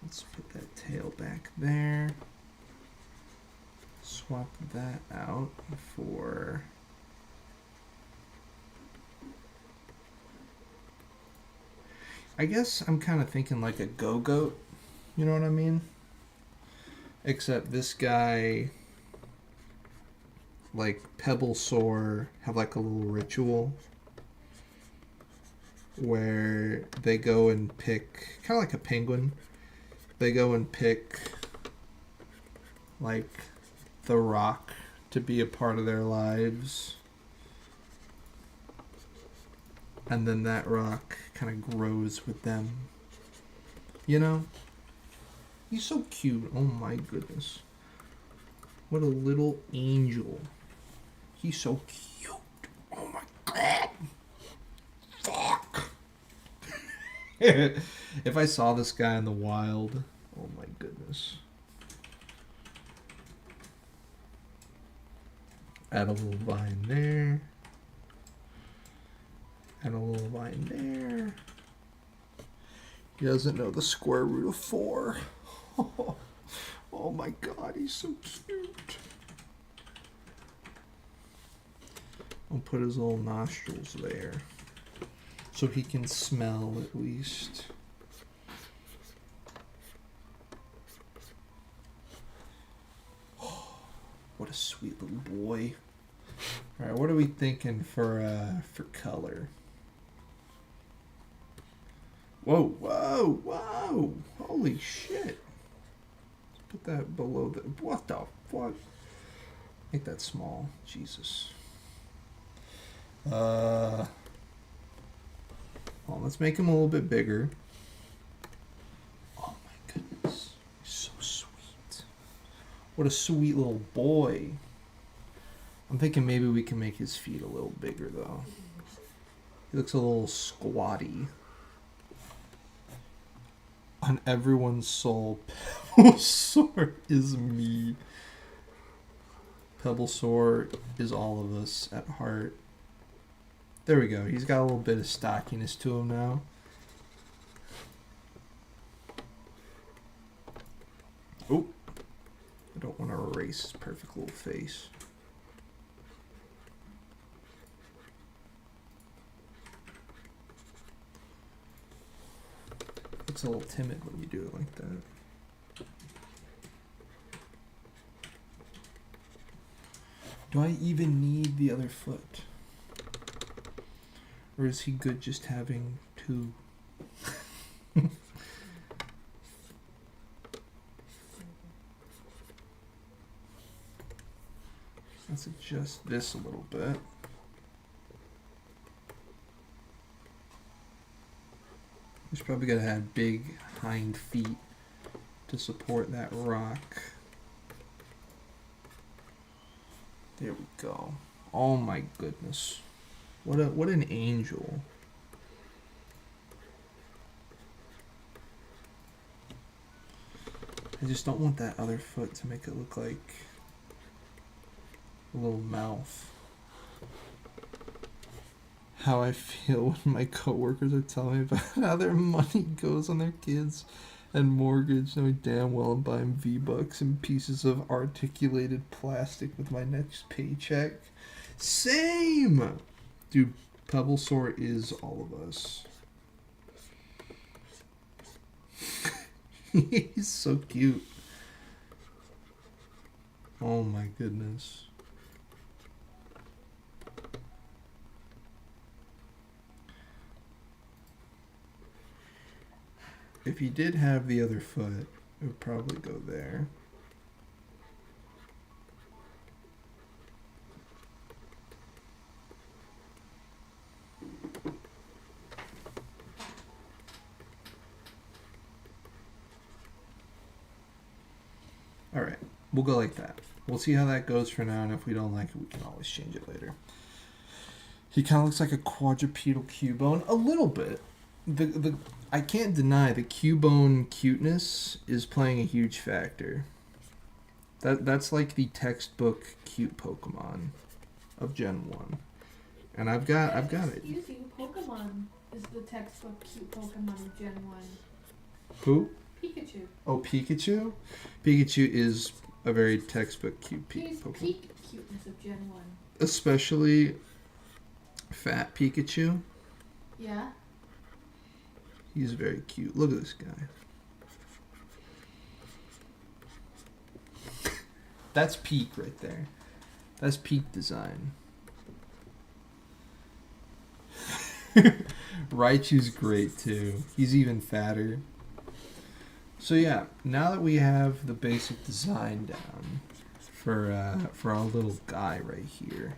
Let's put that tail back there. Swap that out for... I guess I'm kind of thinking like a Go-Goat. You know what I mean? Except this guy like Pebblesaur have like a little ritual where they go and pick, kind of like a penguin, they go and pick like the rock to be a part of their lives, and then that rock kind of grows with them, you know. He's so cute. Oh my goodness, what a little angel. He's so cute. Oh my god. Fuck. If I saw this guy in the wild, oh my goodness. Add a little vine there. Add a little vine there. He doesn't know the square root of 4. Oh my god, he's so cute. I'll put his little nostrils there so he can smell at least. What a sweet little boy. All right, what are we thinking for color? Whoa, whoa, whoa! Holy shit! Let's put that below the. What the fuck? Make that small. Jesus. Well, let's make him a little bit bigger. Oh my goodness, he's so sweet. What a sweet little boy. I'm thinking maybe we can make his feet a little bigger though. He looks a little squatty. On everyone's soul, Pebblesaur is me. Pebblesaur is all of us at heart. There we go. He's got a little bit of stockiness to him now. Oh, I don't want to erase his perfect little face. Looks a little timid when you do it like that. Do I even need the other foot? Or is he good just having 2? Let's adjust this a little bit. He's probably got to have big hind feet to support that rock. There we go. Oh my goodness. What an angel. I just don't want that other foot to make it look like a little mouth. How I feel when my coworkers are telling me about how their money goes on their kids and mortgage, knowing damn well I'm buying V-Bucks and pieces of articulated plastic with my next paycheck. Same! Dude, Pebblesaur is all of us. He's so cute. Oh my goodness. If he did have the other foot, it would probably go there. Alright, we'll go like that. We'll see how that goes for now, and if we don't like it, we can always change it later. He kind of looks like a quadrupedal Cubone. A little bit. I can't deny the Cubone cuteness is playing a huge factor. That's like the textbook cute Pokemon of Gen 1. And I've got it. Excuse you, Pokemon is the textbook cute Pokemon of Gen 1. Who? Pikachu. Oh, Pikachu? Pikachu is a very textbook cute He's Pokemon. peak cuteness of Gen 1. Especially fat Pikachu. Yeah. He's very cute. Look at this guy. That's peak right there. That's peak design. Raichu's great too. He's even fatter. So yeah, now that we have the basic design down for our little guy right here,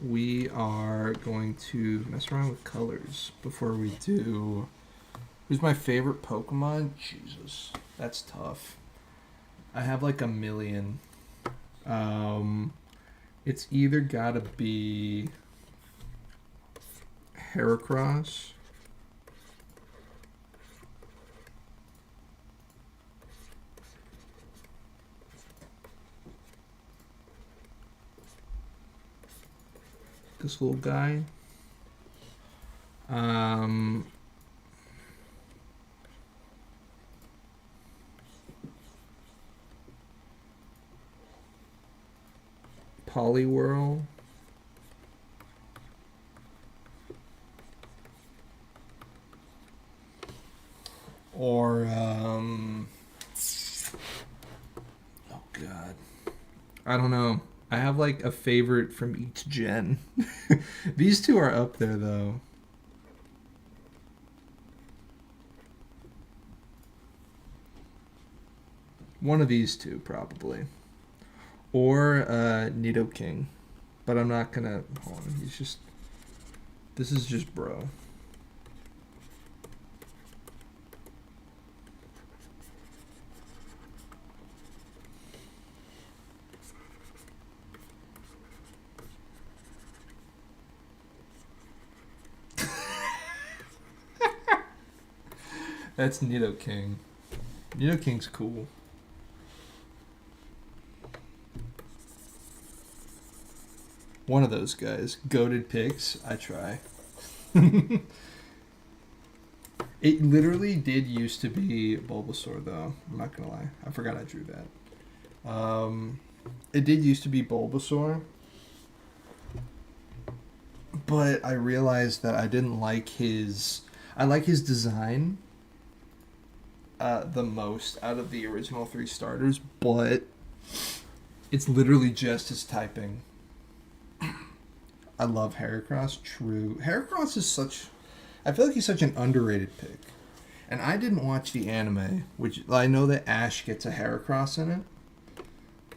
we are going to mess around with colors before we do. Who's my favorite Pokemon? Jesus, that's tough. I have like a million. It's either gotta be Heracross, this little guy. Poliwhirl. Or, oh god. I don't know. I have like a favorite from each gen. These two are up there though. One of these two probably. Or Nidoking. But I'm not gonna, hold on, he's just, this is just bro. That's Nidoking. Nidoking's cool. One of those guys. Goated picks. I try. It literally did used to be Bulbasaur, though. I'm not gonna lie. I forgot I drew that. It did used to be Bulbasaur. But I realized that I didn't like his... I like his design the most out of the original 3 starters, but it's literally just his typing. I love Heracross. True. Heracross is such... I feel like he's such an underrated pick. And I didn't watch the anime, which I know that Ash gets a Heracross in it,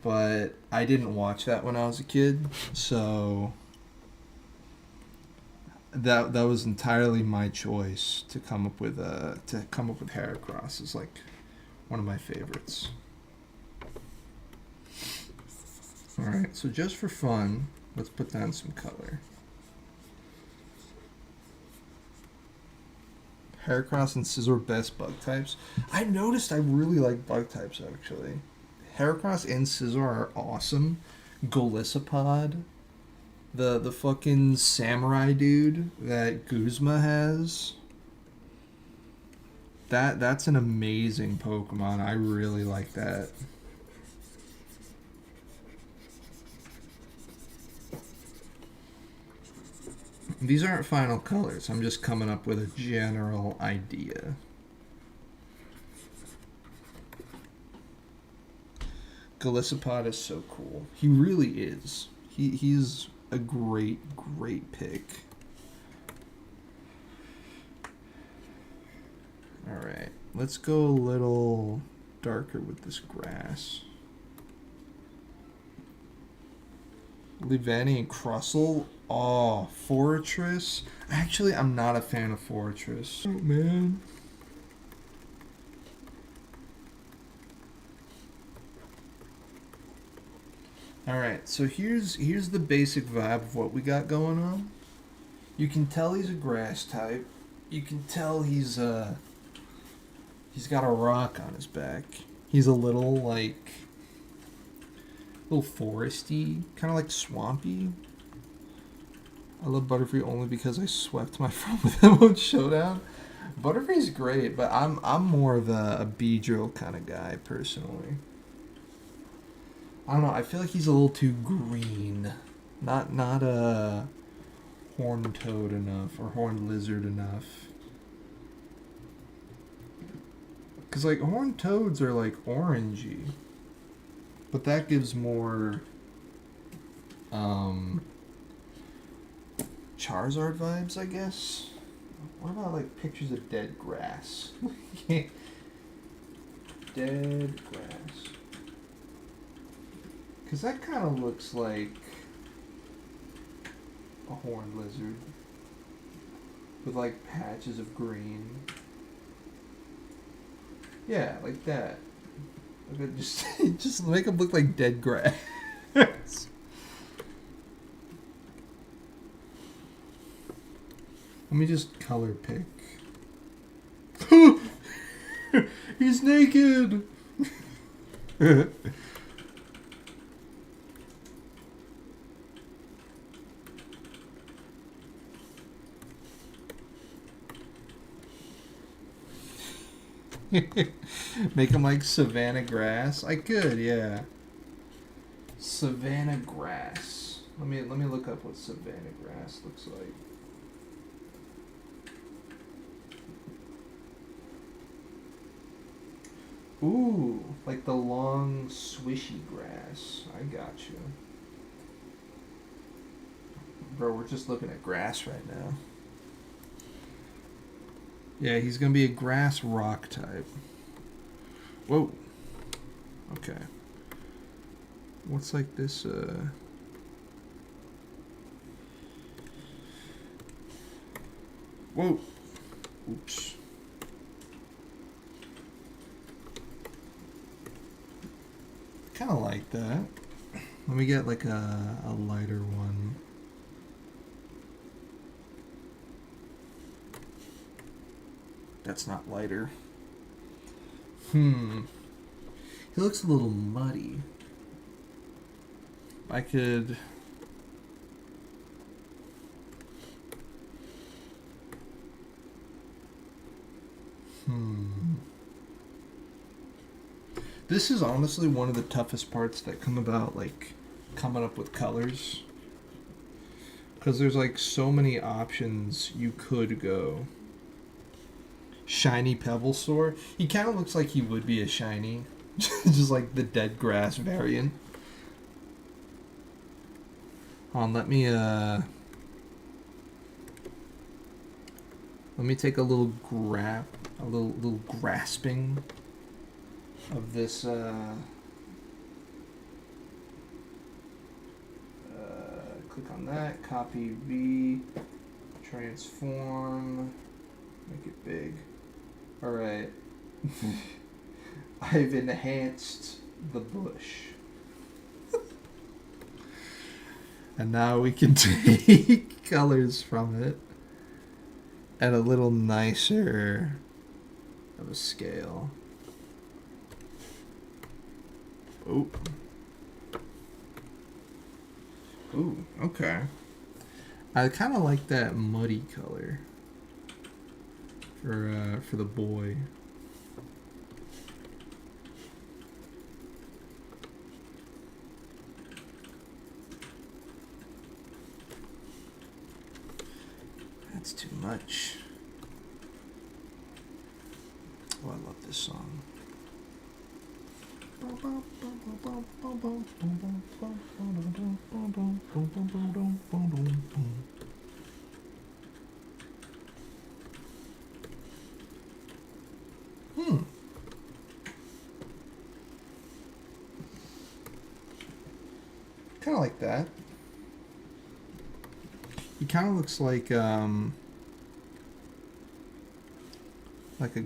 but I didn't watch that when I was a kid, so that was entirely my choice to come up with Heracross is like one of my favorites. All right, so just for fun, let's put down some color. Heracross and Scizor best bug types. I noticed I really like bug types actually. Heracross and Scizor are awesome. Golisopod, the fucking samurai dude that Guzma has. That's an amazing Pokemon. I really like that. These aren't final colors. I'm just coming up with a general idea. Golisopod is so cool. He really is. He's a great pick. Alright, let's go a little darker with this grass. Livani and Crustle. Oh, Fortress. Actually, I'm not a fan of Fortress. Oh, man. Alright, so here's the basic vibe of what we got going on. You can tell he's a grass type. You can tell he's got a rock on his back. He's a little foresty, kind of like swampy. I love Butterfree only because I swept my friend with him on Showdown. Butterfree's great, but I'm more of a Beedrill kind of guy personally. I don't know. I feel like he's a little too green, not a horned toad enough or horned lizard enough. Cause like horned toads are like orangey, but that gives more Charizard vibes, I guess. What about like pictures of dead grass? Dead grass. Because that kind of looks like a horned lizard with like patches of green. Yeah, like that. Like just make them look like dead grass. Let me just color pick. He's naked. Make him like savanna grass. I could, yeah. Savanna grass. Let me look up what savanna grass looks like. Ooh, like the long swishy grass. I got you. Bro, we're just looking at grass right now. Yeah, he's gonna be a grass rock type. Whoa. Okay. What's like this, Whoa. Oops. Kind of like that. Let me get like a lighter one. That's not lighter. He looks a little muddy. I could... This is honestly one of the toughest parts that come about, like, coming up with colors. Because there's, like, so many options you could go. Shiny Pebblesaur. He kind of looks like he would be a shiny. Just like the dead grass variant. Hold on, let me take a little little grasping of this click on that, copy V, transform, make it big. Alright. I've enhanced the bush. And now we can take colors from it at a little nicer of a scale. Oh. Ooh, okay. I kind of like that muddy color for the boy. That's too much. Oh, I love this song. Kind of like that. He kind of looks like a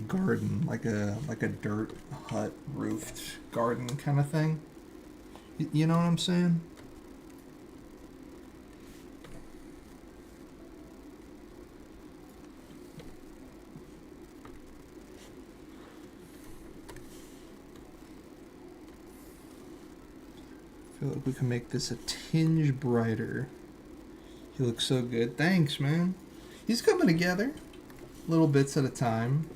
garden, like a dirt hut roofed garden kind of thing. You know what I'm saying? I feel like we can make this a tinge brighter. He looks so good. Thanks, man. He's coming together. Little bits at a time.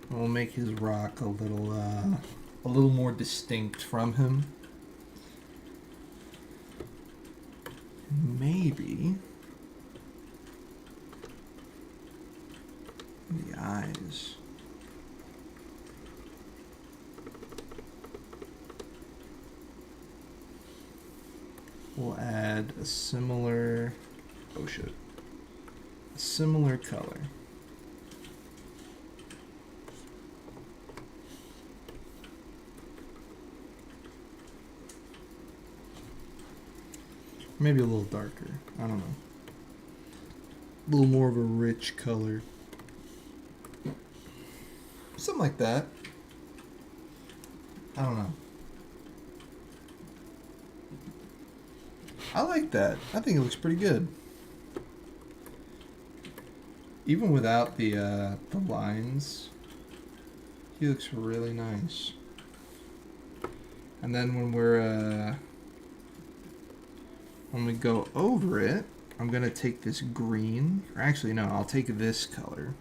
We'll make his rock a little more distinct from him. Maybe the eyes. we'll add a similar, oh shit, a similar color. Maybe a little darker, I don't know. A little more of a rich color. Something like that. I don't know. I like that. I think it looks pretty good. Even without the lines, he looks really nice. And then when we go over it, I'm gonna take this green, or actually no, I'll take this color.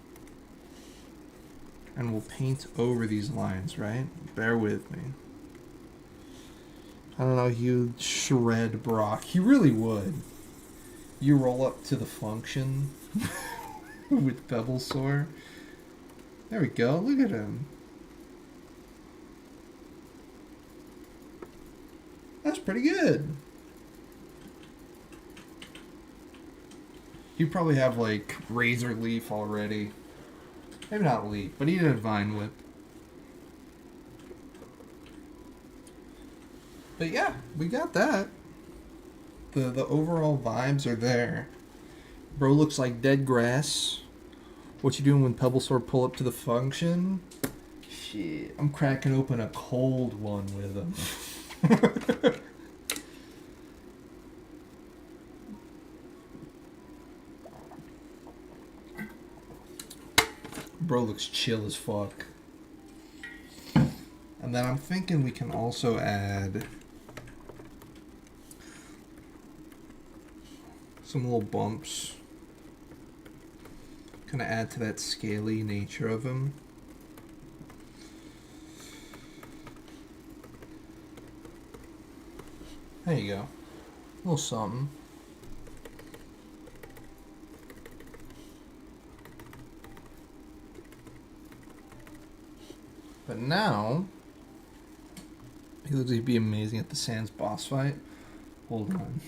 And we'll paint over these lines, right? Bear with me. I don't know, he'd shred Brock. He really would. You roll up to the function with Bevelsaur. There we go, look at him. That's pretty good. You probably have like Razor Leaf already. Maybe not Leaf, but he did Vine Whip. But yeah, we got that. The overall vibes are there. Bro looks like dead grass. What you doing when Pebblesaur pull up to the function? Shit, I'm cracking open a cold one with him. Bro looks chill as fuck. And then I'm thinking we can also add some little bumps. Kind of add to that scaly nature of him. There you go. A little something. But now, he looks like he'd be amazing at the Sans boss fight. Hold on.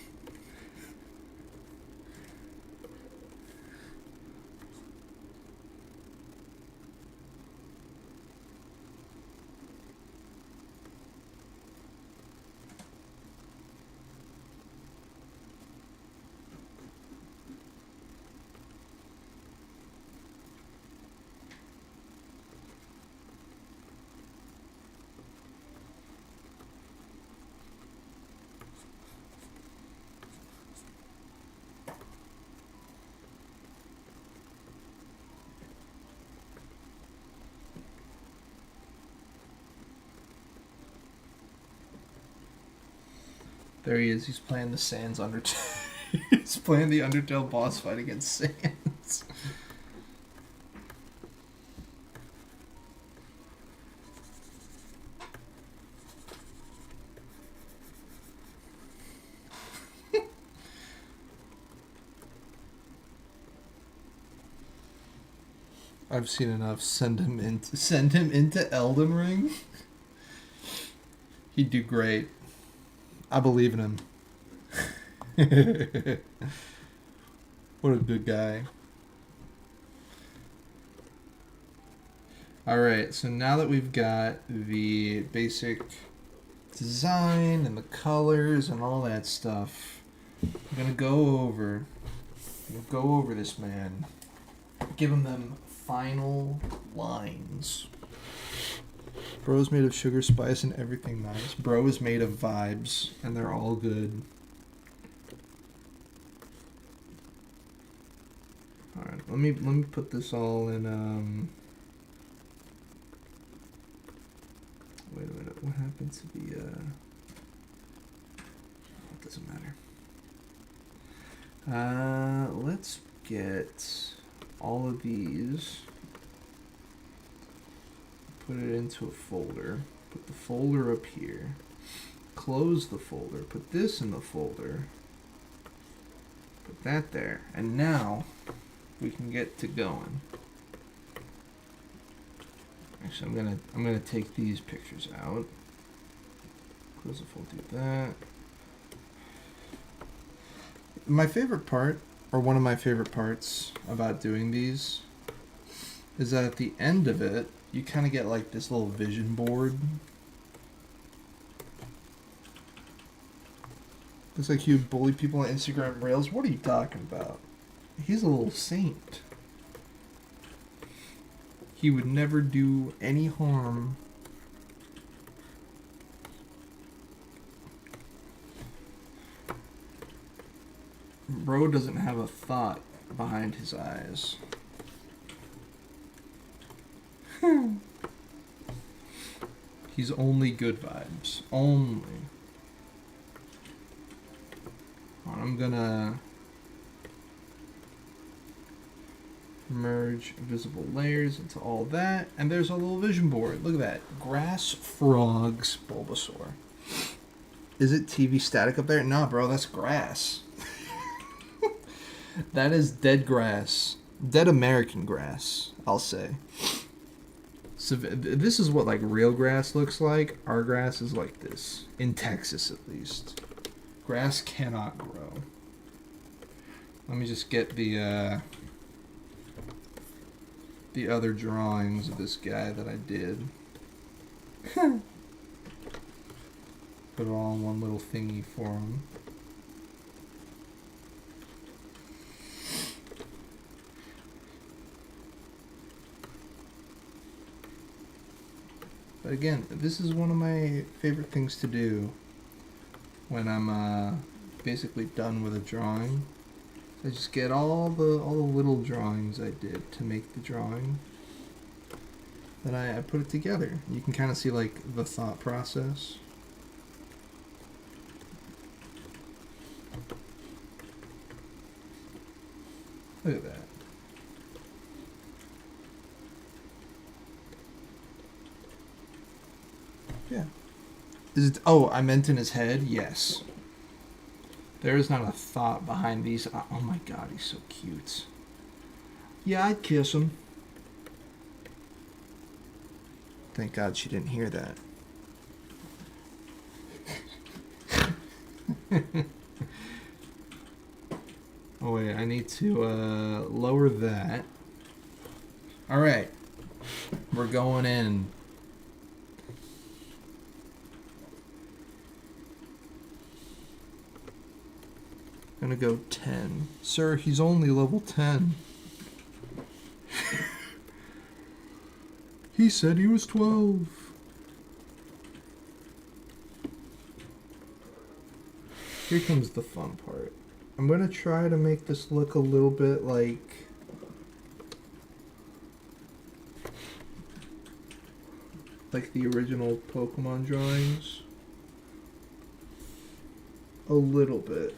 There he is. He's playing the Sans Undertale. He's playing the Undertale boss fight against Sans. I've seen enough. Send him into Elden Ring. He'd do great. I believe in him. What a good guy. Alright, so now that we've got the basic design and the colors and all that stuff, I'm gonna go over this man. Give him them final lines. Bro's made of sugar, spice, and everything nice. Bro is made of vibes, and they're all good. Alright, let me put this all in, wait a minute, what happened to the, it doesn't matter. Let's get all of these. Put it into a folder. Put the folder up here. Close the folder. Put this in the folder. Put that there. And now we can get to going. Actually, I'm gonna take these pictures out. Close the folder. Do that. My favorite part, or one of my favorite parts about doing these, is that at the end of it, you kind of get like this little vision board. Looks like you bully people on Instagram Rails. What are you talking about? He's a little saint. He would never do any harm. Bro doesn't have a thought behind his eyes. He's only good vibes. Only. I'm gonna merge visible layers into all that, and there's a little vision board. Look at that. Grass, frogs, Bulbasaur. Is it TV static up there? Nah, bro, that's grass. That is dead grass. Dead American grass, I'll say. So this is what like real grass looks like. Our grass is like this. In Texas, at least. Grass cannot grow. Let me just get the other drawings of this guy that I did. Put it all in one little thingy for him. But again, this is one of my favorite things to do when I'm basically done with a drawing. I just get all the little drawings I did to make the drawing. Then I put it together. You can kind of see like the thought process. Look at that. Yeah. Is it? Oh, I meant in his head. Yes. There is not a thought behind these. Oh my god, he's so cute. Yeah, I'd kiss him. Thank God she didn't hear that. Oh wait, I need to lower that. Alright. We're going in. Gonna go 10. Sir, he's only level 10. He said he was 12. Here comes the fun part. I'm gonna try to make this look a little bit like the original Pokemon drawings. A little bit.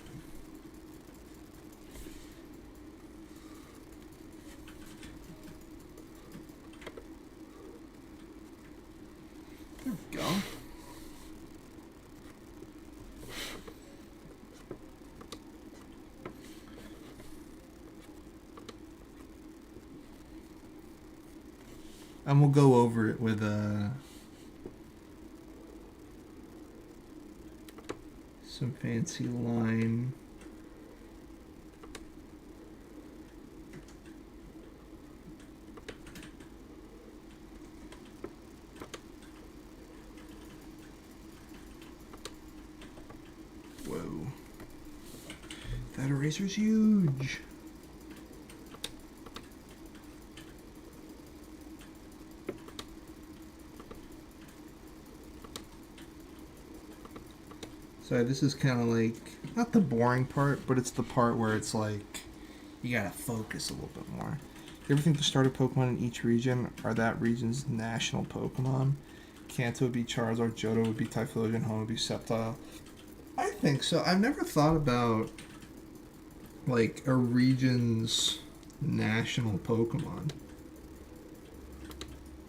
There we go. And we'll go over it with some fancy line. Whoa. That eraser's huge. So this is kind of like, not the boring part, but it's the part where it's like, you gotta focus a little bit more. You ever think the starter Pokemon in each region are that region's national Pokemon? Kanto would be Charizard, Johto would be Typhlosion, Hoenn would be Sceptile. I think so. I've never thought about, like, a region's national Pokemon.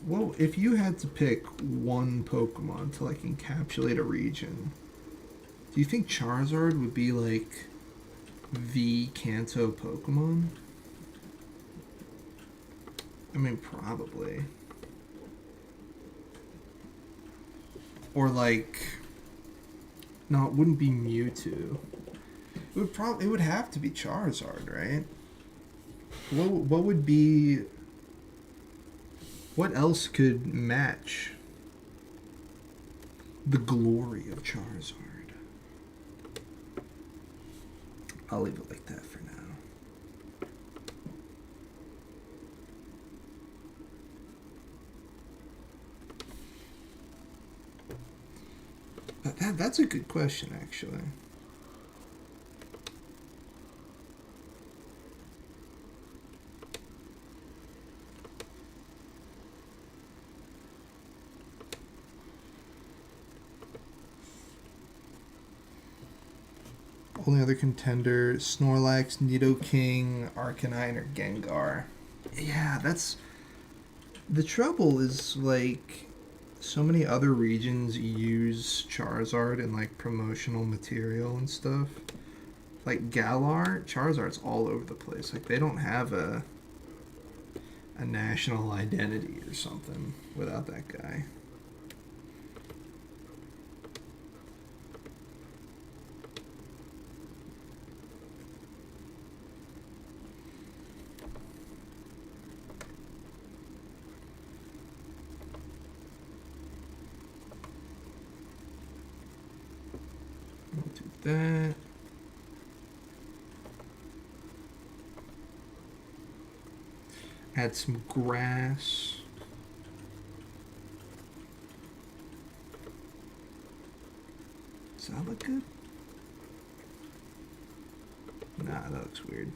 Well, if you had to pick one Pokemon to, like, encapsulate a region, do you think Charizard would be, like, the Kanto Pokemon? I mean, probably. Or, like... No, it wouldn't be Mewtwo. it would have to be Charizard, right? What would be? What else could match the glory of Charizard? I'll leave it like that for now. That's a good question, actually. Only other contender: Snorlax, Nidoking, Arcanine, or Gengar. Yeah, that's the trouble. Is like so many other regions use Charizard in like promotional material and stuff. Like Galar, Charizard's all over the place. Like they don't have a national identity or something without that guy. We'll do that. Add some grass. Does that look good? Nah, that looks weird.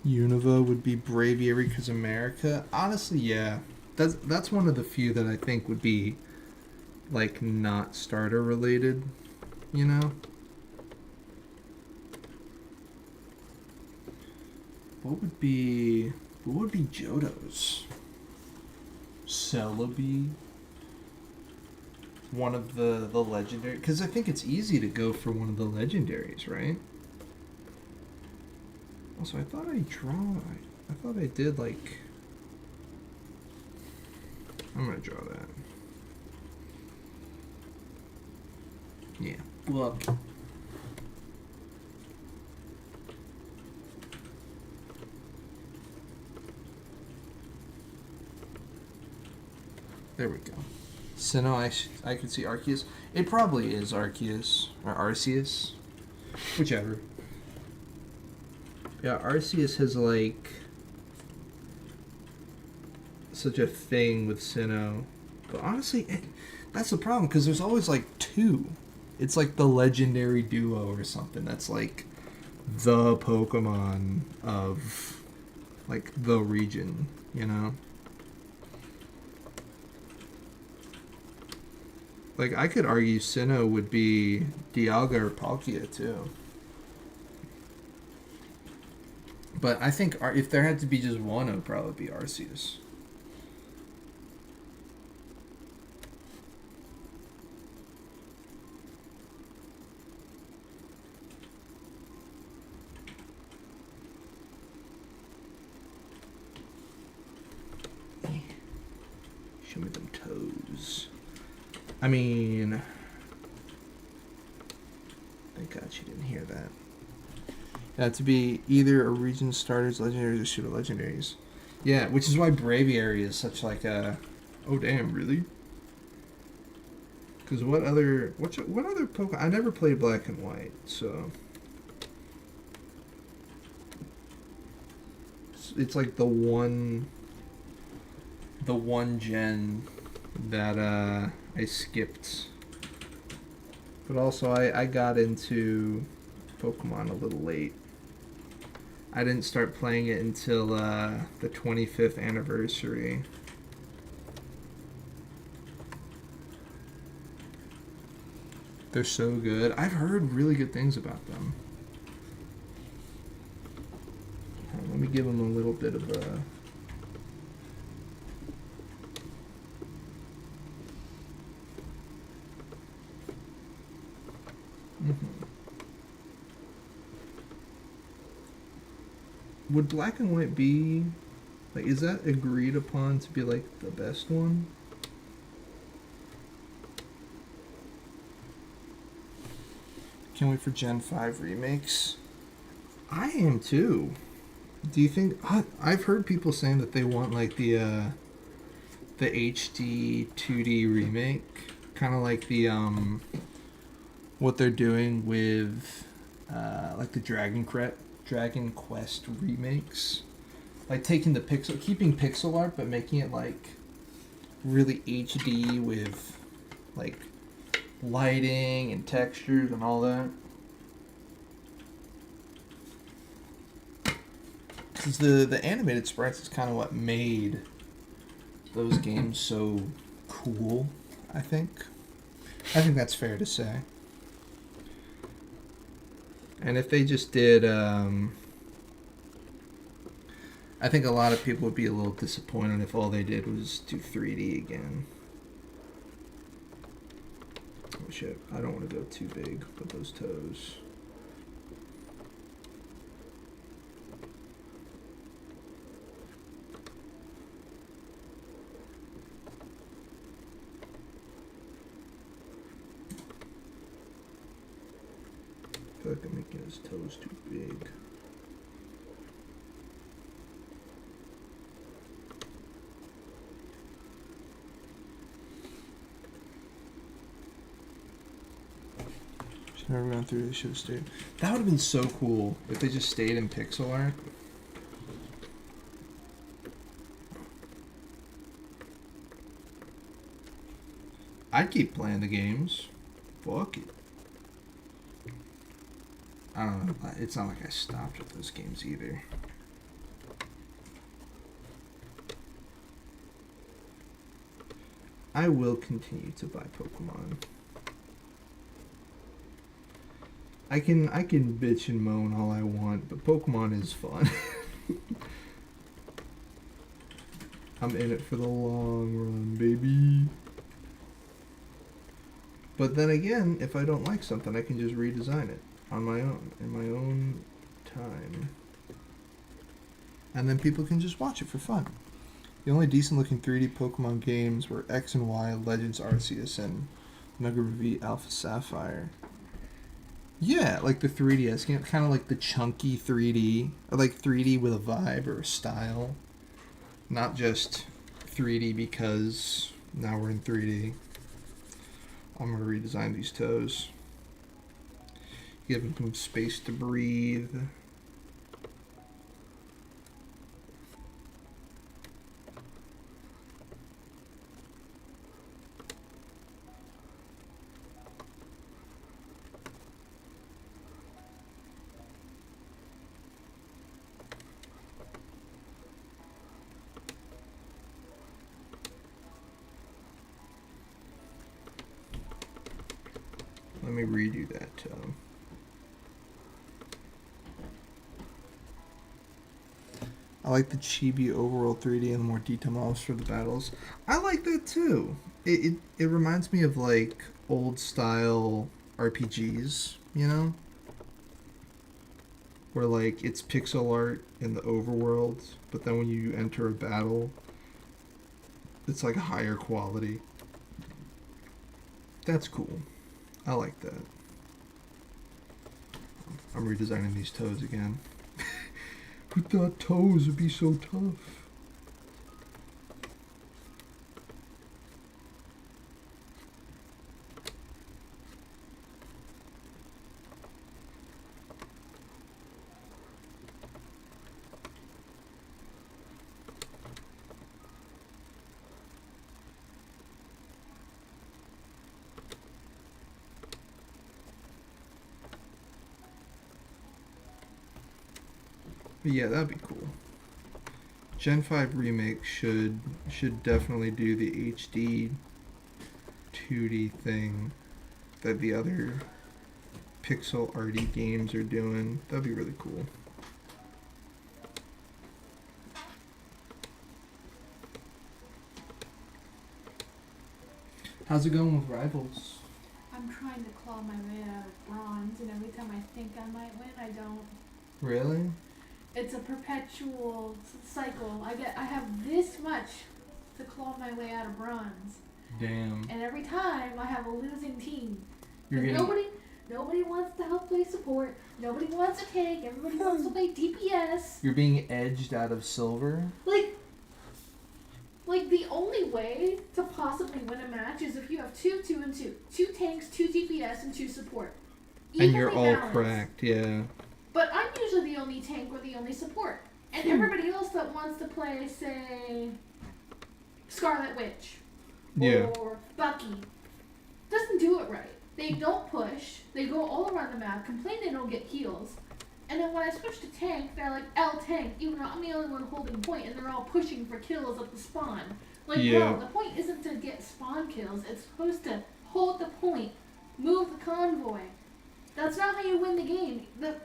Unova would be Braviary because America. Honestly, yeah. That's one of the few that I think would be like not starter related, you know? What would be Johto's? Celebi? One of the legendary, because I think it's easy to go for one of the legendaries, right? Also, I thought I did like. I'm gonna draw that. Yeah. Look. There we go. Sinnoh, I could see Arceus. It probably is Arceus or Arceus, whichever. Yeah, Arceus has like such a thing with Sinnoh, but honestly, that's the problem because there's always like two. It's like the legendary duo or something. That's like the Pokemon of like the region, you know? Like I could argue Sinnoh would be Dialga or Palkia too. But I think if there had to be just one, it would probably be Arceus. Show me them toes. I mean, thank God she didn't hear that. It had to be either a region starters, legendaries, or super legendaries. Yeah, which is why Braviary is such like a. Oh damn! Really? Because what other Pokemon? I never played Black and White, so it's like the one gen that I skipped. But also I got into Pokemon a little late. I didn't start playing it until the 25th anniversary. They're so good. I've heard really good things about them. Let me give them a little bit of a... would black and white be like? Is that agreed upon to be like the best one? Can't wait for Gen 5 remakes. I am too. Do you think I've heard people saying that they want like the HD 2D remake, kind of like the what they're doing with like the Dragon Quest remakes, like taking the keeping pixel art but making it like really HD with like lighting and textures and all that. Because the animated sprites is kind of what made those games so cool, I think. I think that's fair to say. And if they just did, I think a lot of people would be a little disappointed if all they did was do 3D again. Oh shit, I don't want to go too big with those toes. I feel like I'm making his toes too big. Just never gone through this. Should have stayed. That would have been so cool if they just stayed in pixel art. I'd keep playing the games. Fuck it. I don't know. It's not like I stopped with those games either. I will continue to buy Pokemon. I can bitch and moan all I want, but Pokemon is fun. I'm in it for the long run, baby. But then again, if I don't like something, I can just redesign it on my own, in my own time. And then people can just watch it for fun. The only decent looking 3D Pokemon games were X and Y, Legends Arceus, and Mega V Alpha Sapphire. Yeah, like the 3DS game, kind of like the chunky 3D, or like 3D with a vibe or a style. Not just 3D because now we're in 3D. I'm going to redesign these toes. Give them some space to breathe. Let me redo that toe. I like the chibi overall 3D and the more detailed models for the battles. I like that too. It reminds me of like old style RPGs, you know? Where like it's pixel art in the overworld, but then when you enter a battle, it's like a higher quality. That's cool. I like that. I'm redesigning these toes again. Who thought toes would be so tough? But yeah, that'd be cool. Gen 5 remake should definitely do the HD 2D thing that the other pixel arty games are doing. That'd be really cool. How's it going with Rivals? I'm trying to claw my way out of bronze, and every time I think I might win, I don't. Really? it's a perpetual cycle. I have this much to claw my way out of bronze. Damn. And every time I have a losing team. You're getting... Nobody wants to help play support. Nobody wants to tank. Everybody wants to play DPS. You're being edged out of silver? Like the only way to possibly win a match is if you have 2, 2, and 2. 2 tanks, 2 DPS, and 2 support. And you're all balanced. cracked, yeah. But I'm usually the only tank or the only support. And everybody else that wants to play, say, Scarlet Witch or Bucky, doesn't do it right. They don't push. They go all around the map, complain they don't get heals. And then when I switch to tank, they're like, L tank, even though I'm the only one holding point, and they're all pushing for kills at the spawn. Like, bro, the point isn't to get spawn kills. It's supposed to hold the point, move the convoy. That's not how you win the game. The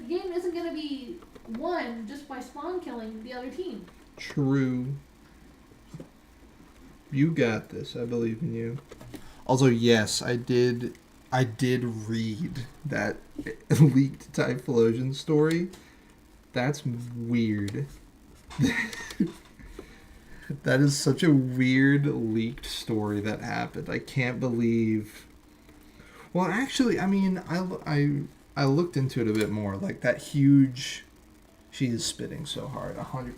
game isn't going to be won just by spawn killing the other team. True. You got this. I believe in you. Also, yes, I did read that leaked Typhlosion story. That's weird. That is such a weird leaked story that happened. I can't believe... Well, actually, I mean, I looked into it a bit more. Like, that huge... She is spitting so hard, 100%.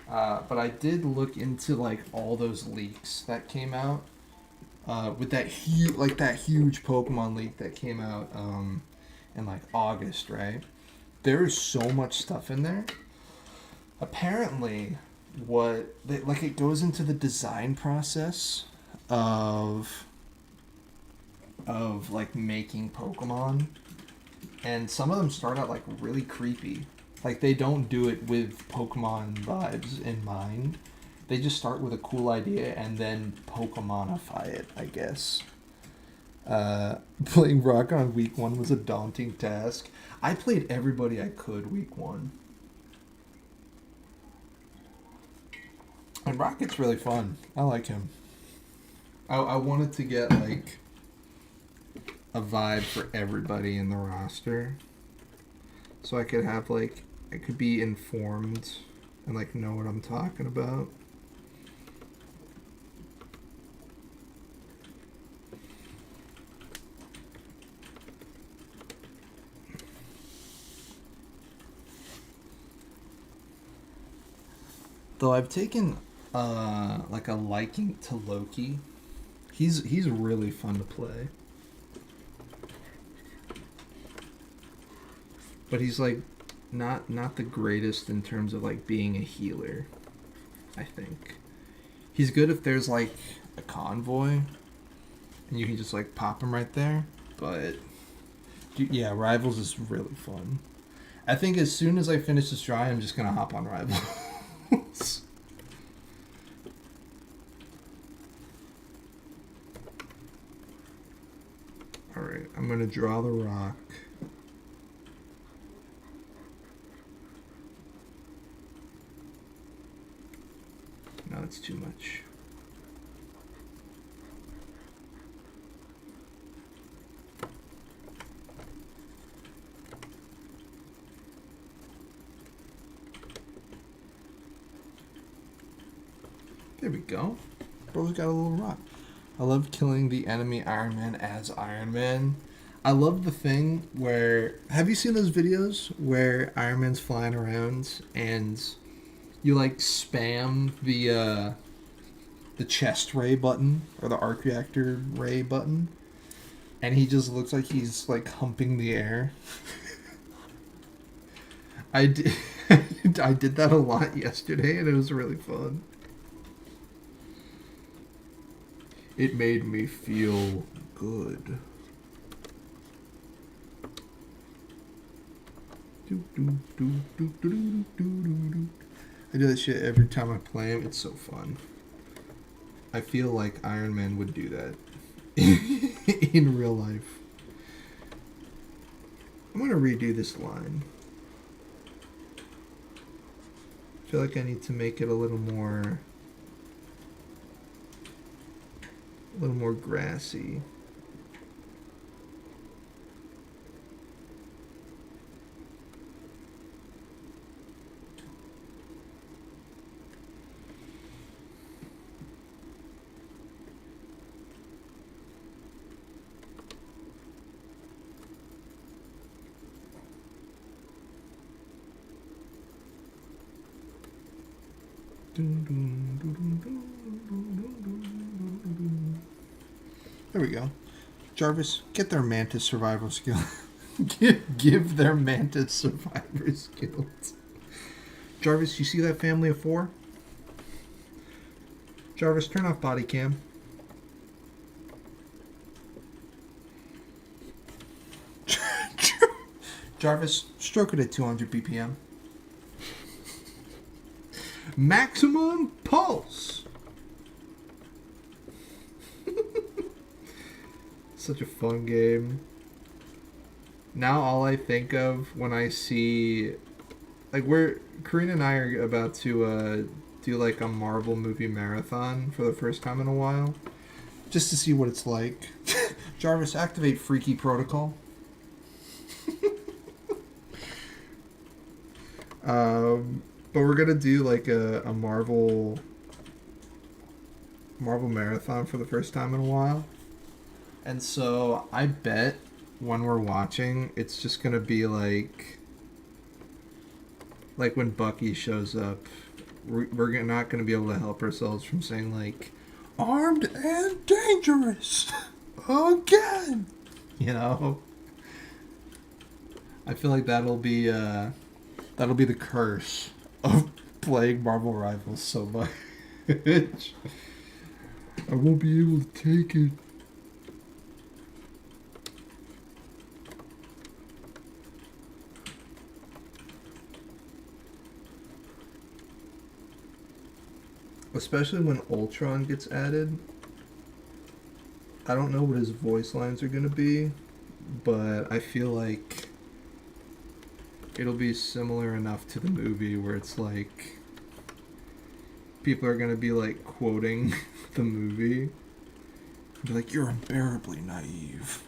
But I did look into, like, all those leaks that came out. With that huge Pokemon leak that came out in, like, August, right? There is so much stuff in there. Apparently, it goes into the design process of like making Pokemon, and some of them start out like really creepy. Like, they don't do it with Pokemon vibes in mind. They just start with a cool idea and then Pokemonify it, I guess. Playing Rock on week 1 was a daunting task. I played everybody I could week 1. And Rocket's really fun. I like him. I wanted to get, like, a vibe for everybody in the roster. So I could have, like, I could be informed and, like, know what I'm talking about. Though I've taken like a liking to Loki. He's really fun to play. But he's like not the greatest in terms of like being a healer, I think. He's good if there's like a convoy and you can just like pop him right there, but yeah, Rivals is really fun. I think as soon as I finish this dry, I'm just gonna hop on Rivals. Alright, I'm gonna draw the rock. No, that's too much. There we go. Bro's got a little rock. I love killing the enemy Iron Man as Iron Man. I love the thing where... Have you seen those videos where Iron Man's flying around and you like spam the chest ray button or the arc reactor ray button and he just looks like he's like humping the air? I did that a lot yesterday and it was really fun. It made me feel good. I do that shit every time I play him. It's so fun. I feel like Iron Man would do that in real life. I'm gonna redo this line. I feel like I need to make it a little more grassy. There we go. Jarvis, get their mantis survival skill. Give their mantis survivor skills. Jarvis, you see that family of 4? Jarvis, turn off body cam. Jarvis, stroke it at 200 BPM. Maximum pulse. Such a fun game. Now all I think of when I see, like, Karina and I are about to do like a Marvel movie marathon for the first time in a while, just to see what it's like. Jarvis, activate Freaky Protocol. But we're gonna do like a Marvel marathon for the first time in a while. And so I bet when we're watching, it's just gonna be like when Bucky shows up, we're not gonna be able to help ourselves from saying like, "Armed and dangerous again." You know, I feel like that'll be the curse of playing Marvel Rivals so much. I won't be able to take it. Especially when Ultron gets added. I don't know what his voice lines are going to be, but I feel like it'll be similar enough to the movie where it's like people are going to be like quoting the movie. Be like, "You're unbearably naive."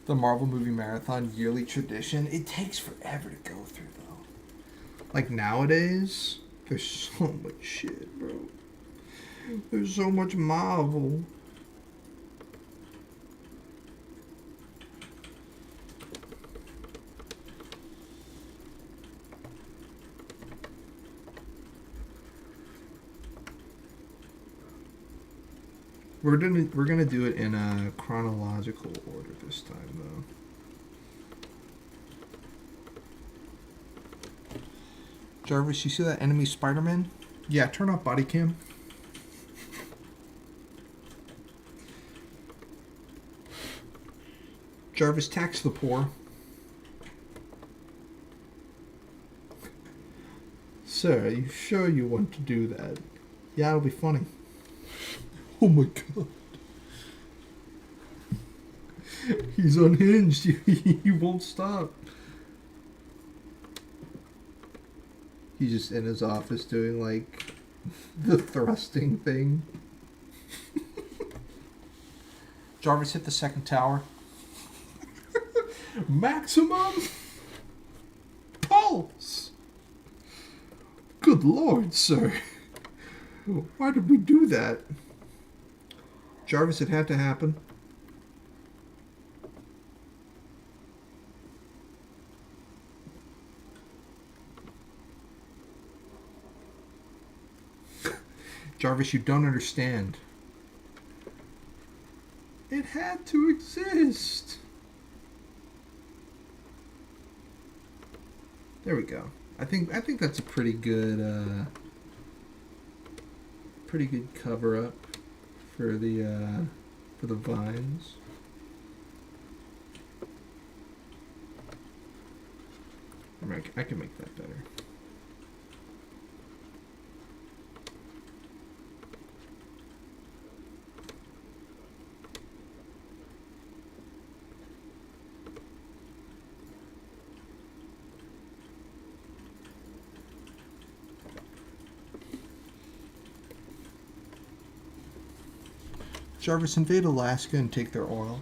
The Marvel movie marathon yearly tradition, it takes forever to go through though. Like nowadays, there's so much shit, bro. There's so much Marvel. We're gonna do it in a chronological order this time though. Jarvis, you see that enemy Spider-Man? Yeah, turn off body cam. Jarvis, tax the poor. Sir, are you sure you want to do that? Yeah, it'll be funny. Oh my god. He's unhinged. He won't stop. He's just in his office doing like the thrusting thing. Jarvis, hit the second tower. Maximum pulse. Good lord, sir. Why did we do that? Jarvis, it had to happen. Jarvis, you don't understand. It had to exist. There we go. I think that's a pretty good cover up for the vines. I can make that better. Jarvis, invade Alaska and take their oil.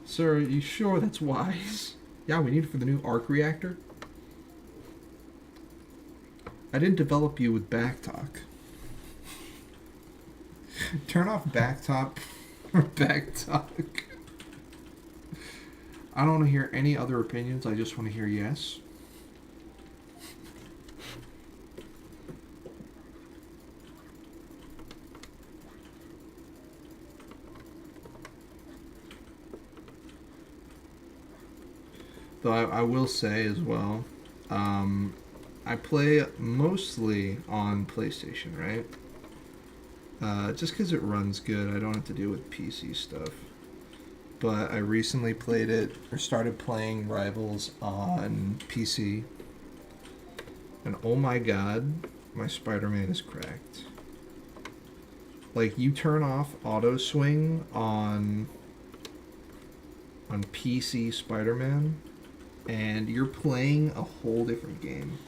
Sir, are you sure that's wise? Yeah, we need it for the new arc reactor. I didn't develop you with backtalk. Turn off backtalk or backtalk. I don't want to hear any other opinions. I just want to hear yes. Though I will say as well, I play mostly on PlayStation, right? Just because it runs good, I don't have to deal with PC stuff. But I recently played it, or started playing Rivals on PC. And oh my god, my Spider-Man is cracked. Like, you turn off auto swing on PC Spider-Man, and you're playing a whole different game.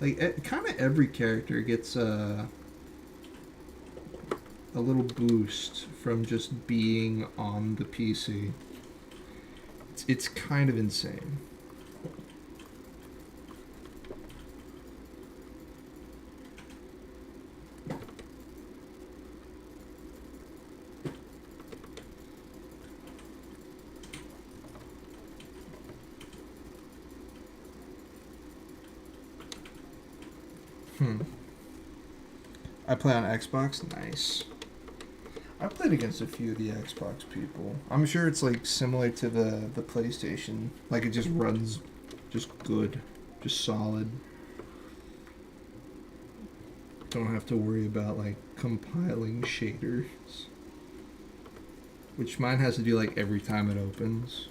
Like, kind of every character gets a little boost from just being on the PC. It's kind of insane. I play on Xbox. Nice. I played against a few of the Xbox people. I'm sure it's like similar to the PlayStation. Like, it just runs just good, just solid. Don't have to worry about like compiling shaders, which mine has to do like every time it opens.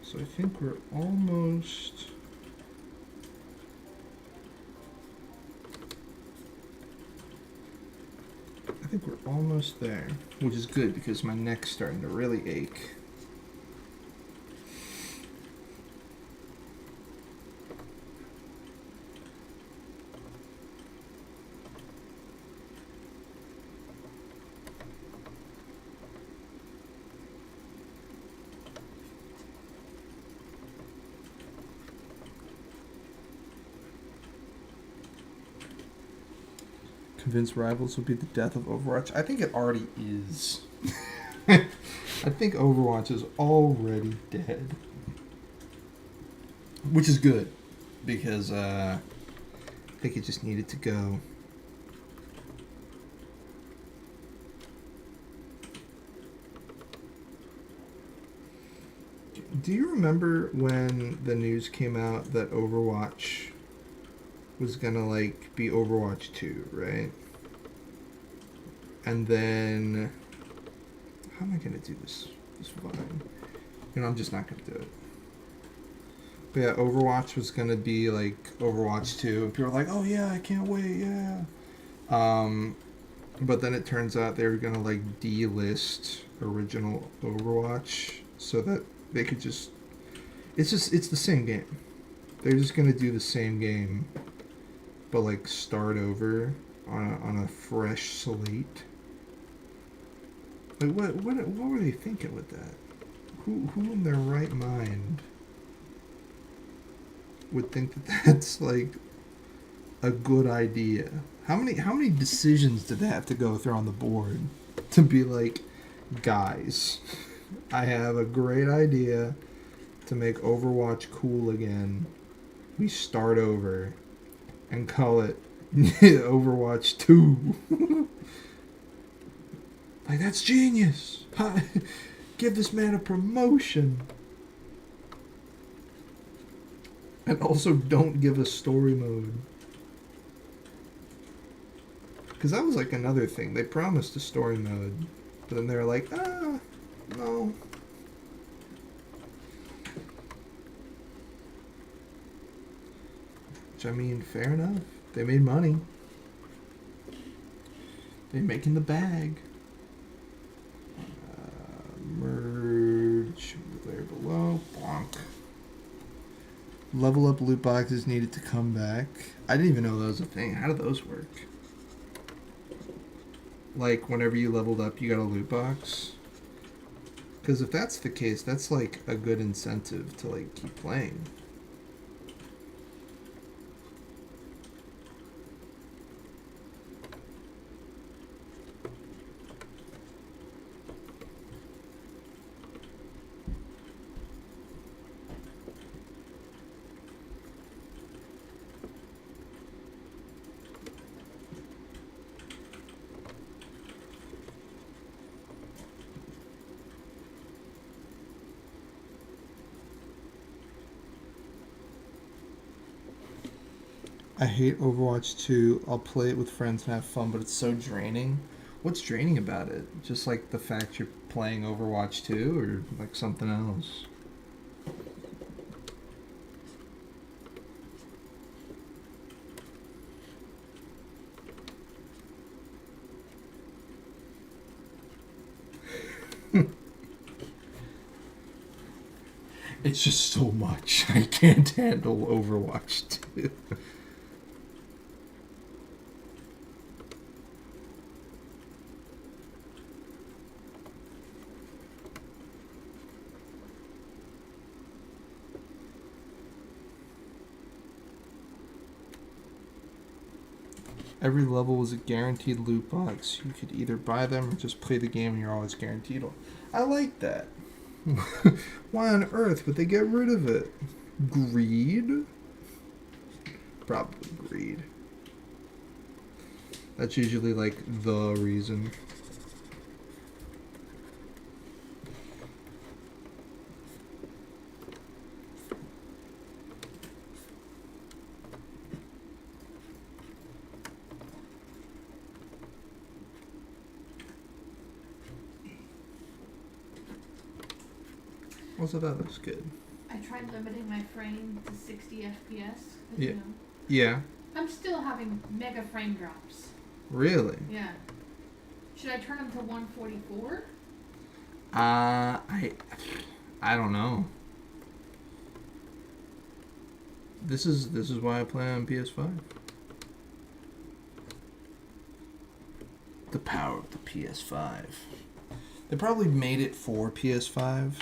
So I think we're almost... I think we're almost there, which is good because my neck's starting to really ache. Convince Rivals will be the death of Overwatch. I think it already is. I think Overwatch is already dead. Which is good, because I think it just needed to go. Do you remember when the news came out that Overwatch was gonna like be Overwatch 2, right? And then how am I gonna do this fine? You know, I'm just not gonna do it. But yeah, Overwatch was gonna be like Overwatch 2, and people were like, "Oh yeah, I can't wait, yeah." But then it turns out they were gonna like delist original Overwatch so that they could just it's the same game. They're just gonna do the same game, but like start over on a fresh slate. Like what were they thinking with that? Who in their right mind would think that that's like a good idea? How many decisions did they have to go through on the board to be like, guys, I have a great idea to make Overwatch cool again. We start over and call it Overwatch 2. Like, that's genius. Give this man a promotion. And also don't give a story mode. Because that was like another thing. They promised a story mode, but then they were like, no. Which, I mean, fair enough. They made money. They're making the bag. Merge there below. Bonk. Level up loot boxes needed to come back. I didn't even know that was a thing. How did those work? Like, whenever you leveled up, you got a loot box? Because if that's the case, that's like a good incentive to like keep playing. I hate Overwatch 2. I'll play it with friends and have fun, but it's so draining. What's draining about it? Just like the fact you're playing Overwatch 2 or like something else? It's just so much. I can't handle Overwatch 2. Every level was a guaranteed loot box. You could either buy them or just play the game and you're always guaranteed. I like that. Why on earth would they get rid of it? Greed? Probably greed. That's usually like the reason. Also, that looks good. I tried limiting my frame to 60 FPS. Yeah. Yeah. I'm still having mega frame drops. Really? Yeah. Should I turn them to 144? I don't know. This is why I play on PS5. The power of the PS5. They probably made it for PS5.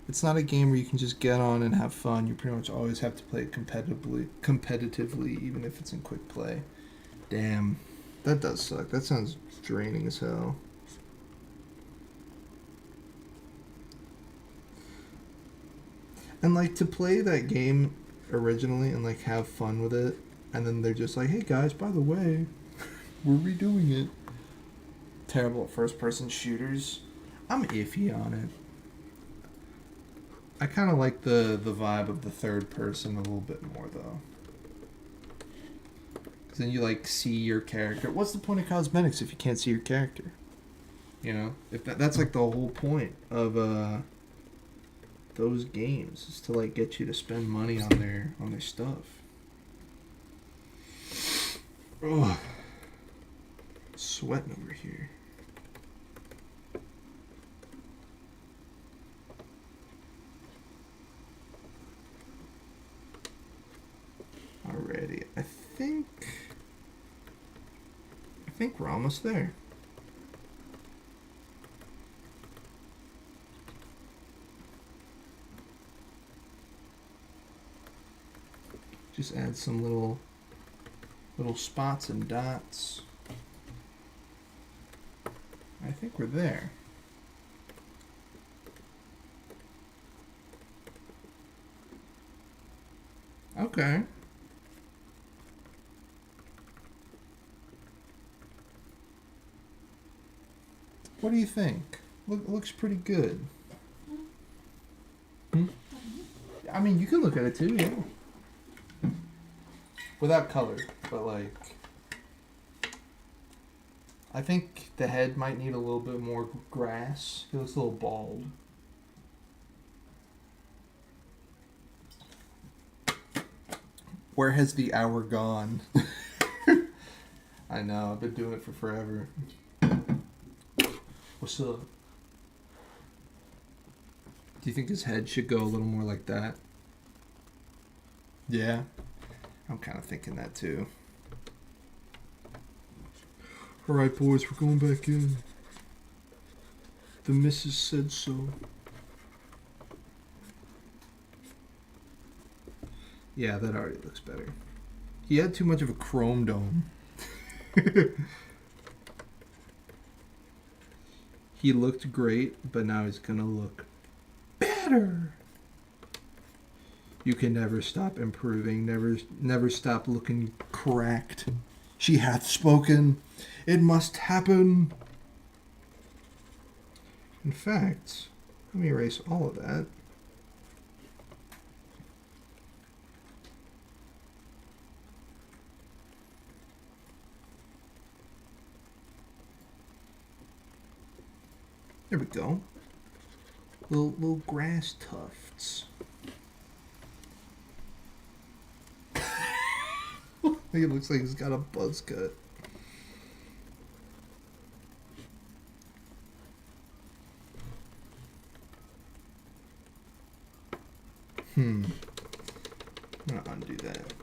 It's not a game where you can just get on and have fun. You pretty much always have to play it competitively, even if it's in quick play. Damn, that does suck. That sounds draining as hell. And like to play that game originally and like have fun with it, and then they're just like, "Hey guys, by the way, we're redoing it." Terrible at first-person shooters. I'm iffy on it. I kind of like the vibe of the third person a little bit more, though. Because then you, like, see your character. What's the point of cosmetics if you can't see your character? You know? If that's, like, the whole point of those games, is to, like, get you to spend money on their stuff. Ugh. Sweating over here. Alrighty, I think we're almost there. Just add some little spots and dots. I think we're there. Okay. What do you think? Looks pretty good. Hmm? I mean, you can look at it too, yeah. Without color, but like... I think the head might need a little bit more grass. He looks a little bald. Where has the hour gone? I know, I've been doing it for forever. What's up? Do you think his head should go a little more like that? Yeah. I'm kind of thinking that too. Alright, boys, we're going back in. The missus said so. Yeah, that already looks better. He had too much of a chrome dome. He looked great, but now he's gonna look better. You can never stop improving, never stop looking correct. She hath spoken. It must happen. In fact, let me erase all of that. There we go. Little grass tufts. It looks like he's got a buzz cut. I'm gonna undo that.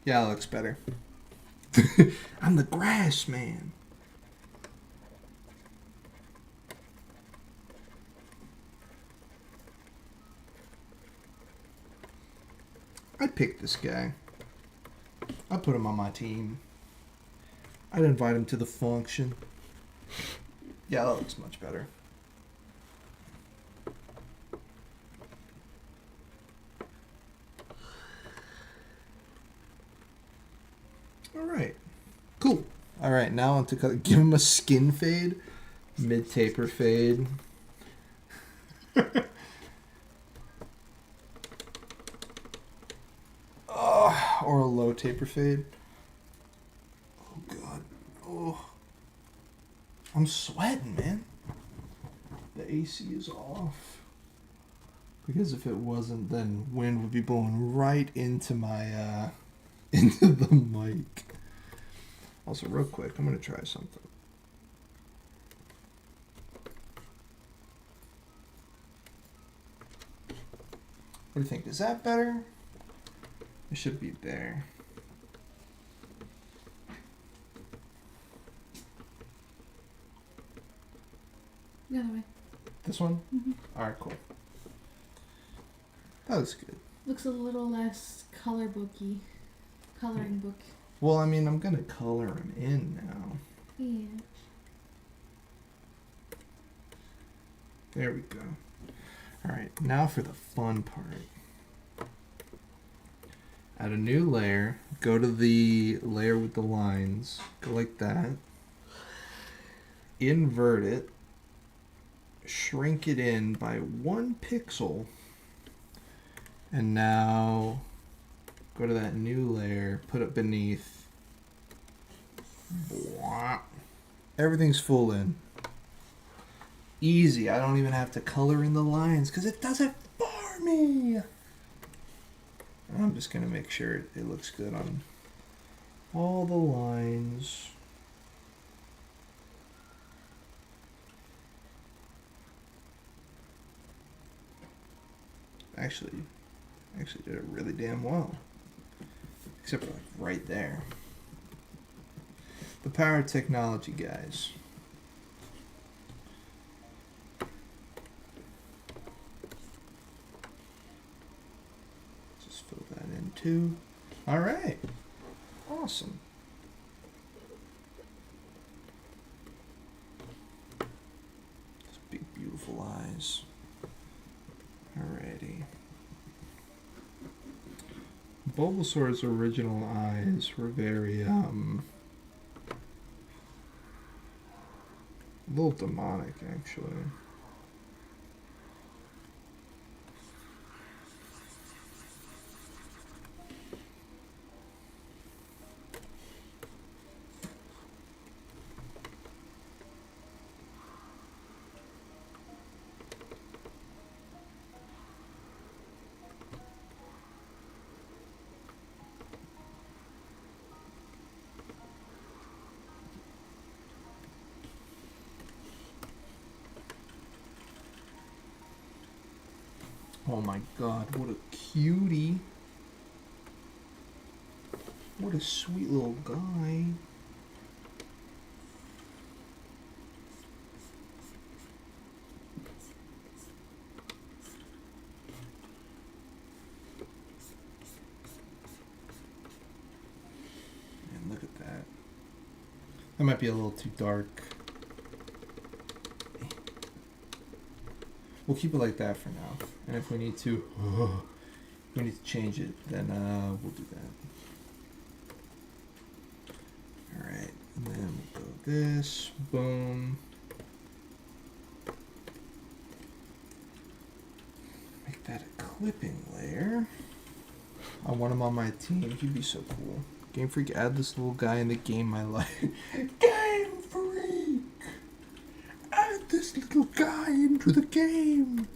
Yeah, that looks better. I'm the grass man. I'd pick this guy. I'd put him on my team. I'd invite him to the function. Yeah, that looks much better. Alright. Cool. Alright, now on to give him a skin fade. Mid-taper fade. Or a low taper fade. Oh, God. Oh. I'm sweating, man. The AC is off. Because if it wasn't, then wind would be blowing right into my, into the mic. Also, real quick, I'm going to try something. What do you think? Is that better? It should be there. The other way. This one? Mm-hmm. Alright, cool. That looks good. Looks a little less coloring book. Well, I mean, I'm going to color him in now. Yeah. There we go. Alright, now for the fun part. Add a new layer. Go to the layer with the lines. Go like that. Invert it. Shrink it in by 1 pixel. And now go to that new layer. Put it beneath. Blah. Everything's full in. Easy. I don't even have to color in the lines because it does it for me. I'm just going to make sure it looks good on all the lines. Actually did it really damn well. Except for like right there. The power of technology, guys. Fill that in too. All right. Awesome. Those big, beautiful eyes. Alrighty. Bulbasaur's original eyes were very, a little demonic, actually. Oh my God, what a cutie. What a sweet little guy. And look at that. That might be a little too dark. We'll keep it like that for now. And if we need to, change it, then we'll do that. Alright, and then we'll go this, boom. Make that a clipping layer. I want him on my team. He'd be so cool. Game Freak, add this little guy in the game I like. Game Freak! this little guy into the game,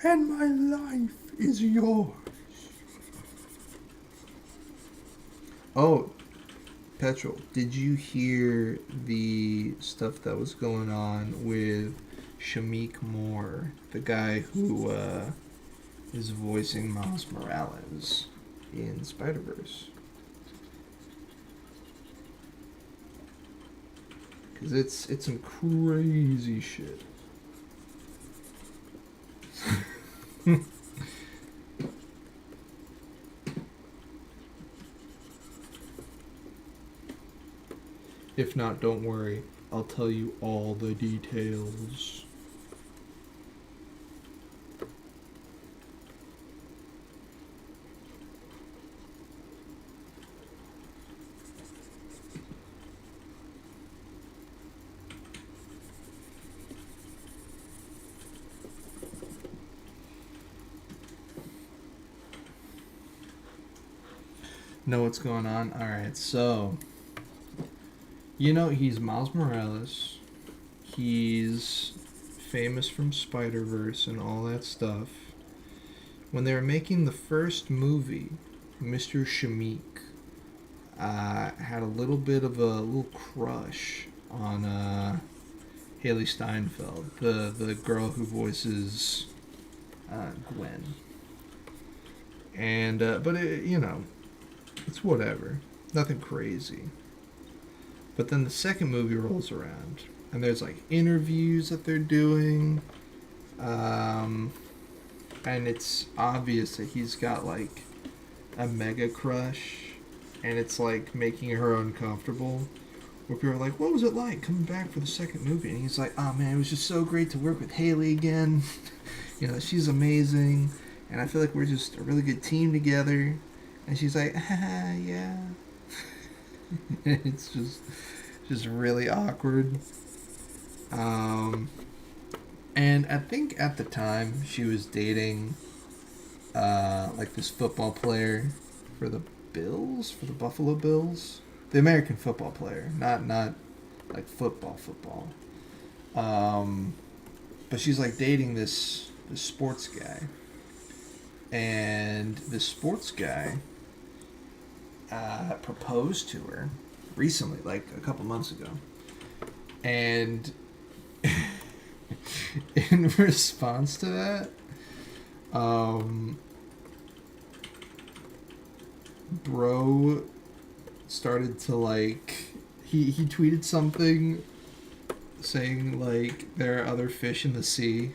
and my life is yours. Oh, Petrol, did you hear the stuff that was going on with Shamik Moore, the guy who is voicing Miles Morales in Spider-Verse? Because it's some crazy shit. If not, don't worry. I'll tell you all the details. Know what's going on? Alright, so you know he's Miles Morales. He's famous from Spider-Verse and all that stuff. When they were making the first movie, Mr. Shamik had a little bit of a little crush on Haley Steinfeld, the girl who voices Gwen. And but it, you know, it's whatever, nothing crazy. But then the second movie rolls around, and there's like interviews that they're doing, and it's obvious that he's got like a mega crush, and it's like making her uncomfortable. Where people are like, "What was it like coming back for the second movie?" And he's like, "Oh man, it was just so great to work with Haley again. You know, she's amazing, and I feel like we're just a really good team together." And she's like, "Haha, yeah." It's just really awkward. And I think at the time she was dating like this football player for the Bills, for the Buffalo Bills, the American football player, not like football. But she's like dating this sports guy, and this sports guy proposed to her recently, like a couple months ago. And in response to that, bro started to like, he tweeted something saying like there are other fish in the sea.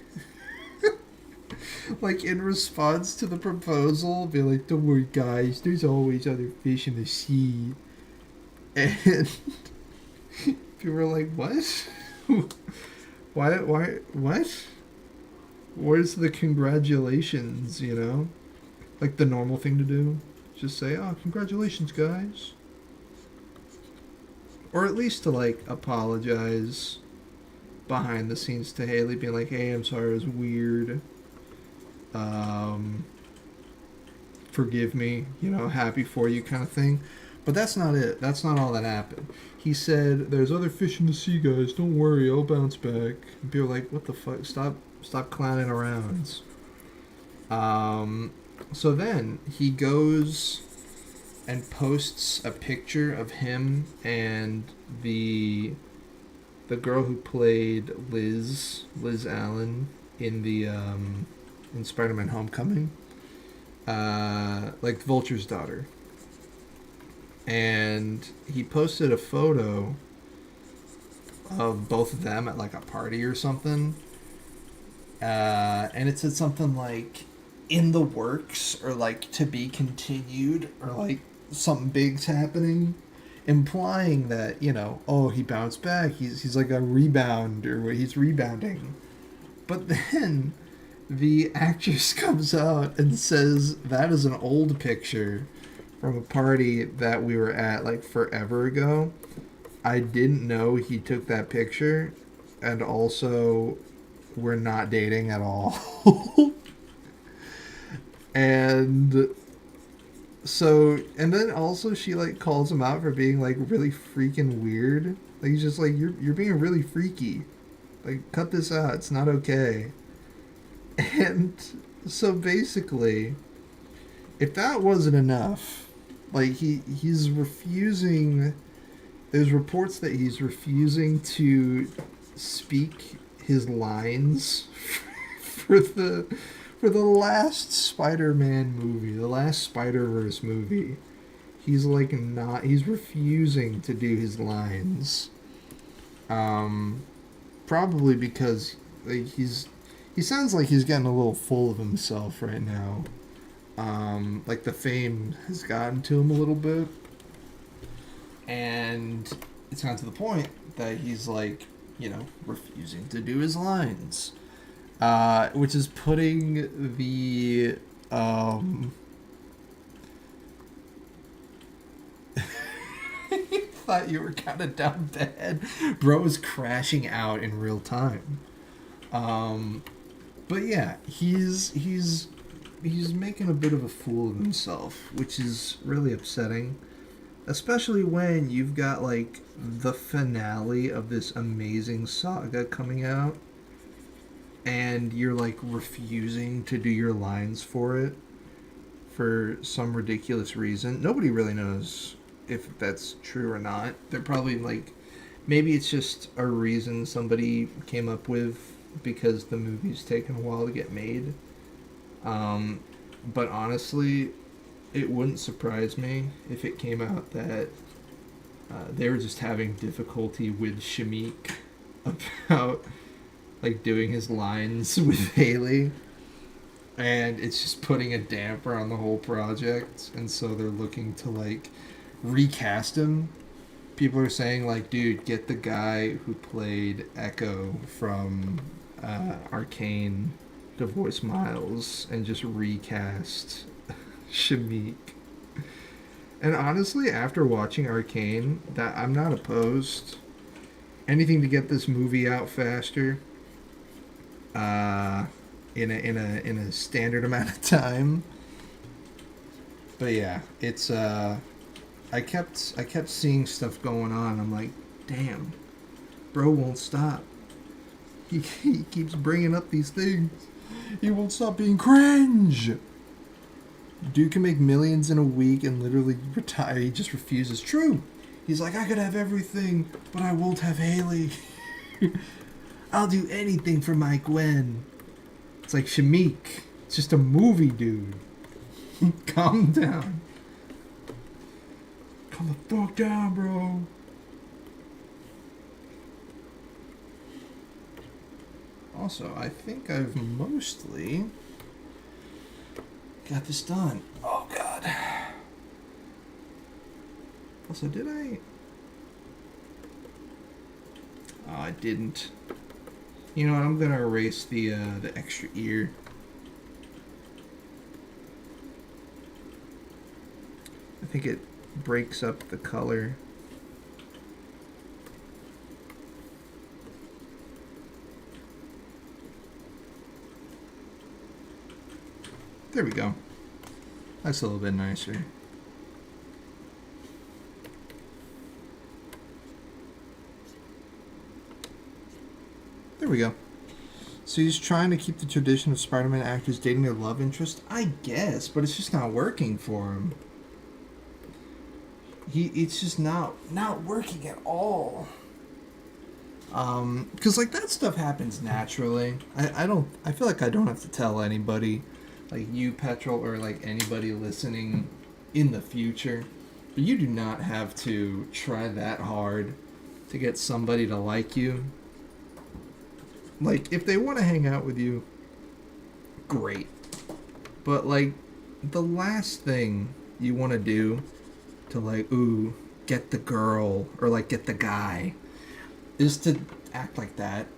Like in response to the proposal, be like, "Don't worry guys, there's always other fish in the sea." And people were like, "What? Why, what? Where's the congratulations, you know? Like the normal thing to do? Just say, oh, congratulations guys." Or at least to like apologize behind the scenes to Haley, being like, "Hey, I'm sorry, it was weird. Forgive me, you know, happy for you," kind of thing. But that's not it. That's not all that happened. He said, "There's other fish in the sea, guys. Don't worry, I'll bounce back." And people are like, "What the fuck? Stop clowning around." So then he goes and posts a picture of him and the girl who played Liz Allen in the in Spider-Man Homecoming, like Vulture's daughter. And he posted a photo of both of them at like a party or something. And it said something like, "in the works," or like "to be continued," or like something big's happening, implying that, you know, oh, he bounced back. He's like a rebound, or he's rebounding. But then the actress comes out and says that is an old picture from a party that we were at like forever ago. I didn't know he took that picture, and also we're not dating at all. And so, and then also she like calls him out for being like really freaking weird. Like he's just like, you're being really freaky. Like, cut this out. It's not okay. And so basically, if that wasn't enough, like he's refusing. There's reports that he's refusing to speak his lines for the last Spider-Man movie, the last Spider-Verse movie. He's like not. He's refusing to do his lines. Probably because like he sounds like he's getting a little full of himself right now. Like the fame has gotten to him a little bit, and it's gotten to the point that he's like, refusing to do his lines, which is putting the thought you were kind of down bad. Bro was crashing out in real time. But yeah, he's making a bit of a fool of himself, which is really upsetting. Especially when you've got like the finale of this amazing saga coming out and you're like refusing to do your lines for it for some ridiculous reason. Nobody really knows if that's true or not. They're probably like, maybe it's just a reason somebody came up with because the movie's taken a while to get made. But honestly, it wouldn't surprise me if it came out that they were just having difficulty with Shamik about like doing his lines with Haley, and it's just putting a damper on the whole project, and so they're looking to like recast him. People are saying like, dude, get the guy who played Echo from Arcane to voice Miles and just recast Shamik. And honestly, after watching Arcane, that I'm not opposed. Anything to get this movie out faster. In a standard amount of time. But yeah, it's I kept seeing stuff going on. I'm like, damn, bro won't stop. He keeps bringing up these things. He won't stop being cringe. Dude can make millions in a week and literally retire. He just refuses. True. He's like, I could have everything, but I won't have Haley. I'll do anything for my Gwen. It's like, Shamik, it's just a movie, dude. Calm down. Calm the fuck down, bro. Also, I think I've mostly got this done. Oh, God. Also, did I? Oh, I didn't. You know what? I'm gonna erase the extra ear. I think it breaks up the color. There we go. That's a little bit nicer. There we go. So he's trying to keep the tradition of Spider-Man actors dating their love interest? I guess, but it's just not working for him. It's just not working at all. Because like that stuff happens naturally. I feel like I don't have to tell anybody, like you, Petrol, or like anybody listening in the future. But you do not have to try that hard to get somebody to like you. Like, if they want to hang out with you, great. But, like, the last thing you want to do to, like, ooh, get the girl, or, like, get the guy, is to act like that.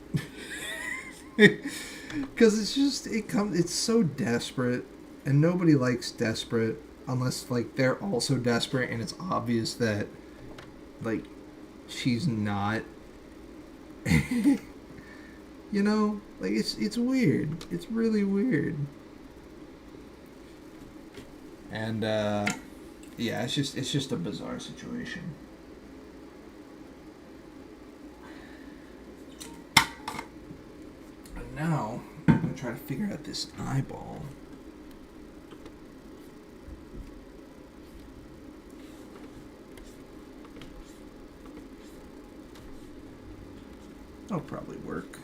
Because it's just, it's so desperate, and nobody likes desperate, unless, like, they're also desperate, and it's obvious that, like, she's not. You know, like it's weird. It's really weird. And yeah, it's just a bizarre situation. now I'm gonna try to figure out this eyeball. That'll probably work.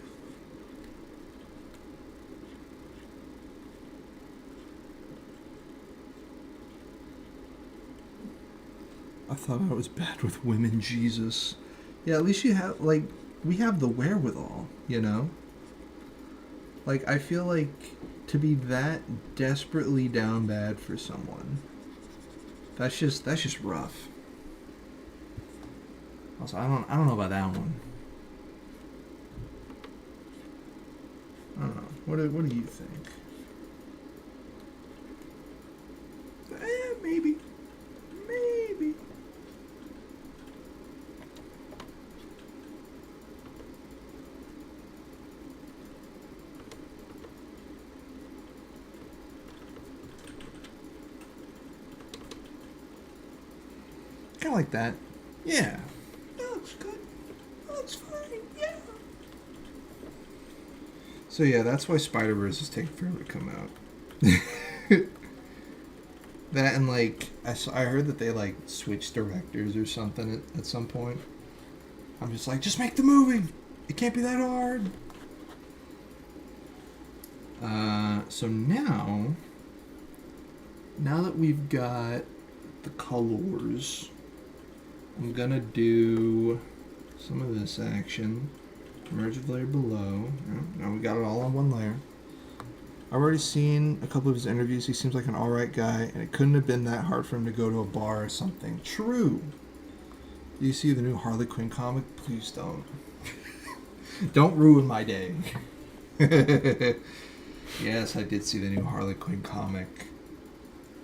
I thought I was bad with women, Jesus. Yeah, at least you have, like, we have the wherewithal, you know? Like, I feel like to be that desperately down bad for someone, that's just rough. Also, I don't know about that one. I don't know. What do you think? Maybe. Maybe. Kind of like that. Yeah. That looks good. That looks fine. Yeah. So yeah, that's why Spider-Verse is taking forever to come out. That and like, I heard that they like switched directors or something at some point. I'm just like, just make the movie. It can't be that hard. So now that we've got the colors, I'm gonna do some of this action. Merge with layer below. Now we got it all on one layer. I've already seen a couple of his interviews. He seems like an alright guy, and it couldn't have been that hard for him to go to a bar or something. True. Do you see the new Harley Quinn comic? Please don't. Don't ruin my day. Yes, I did see the new Harley Quinn comic.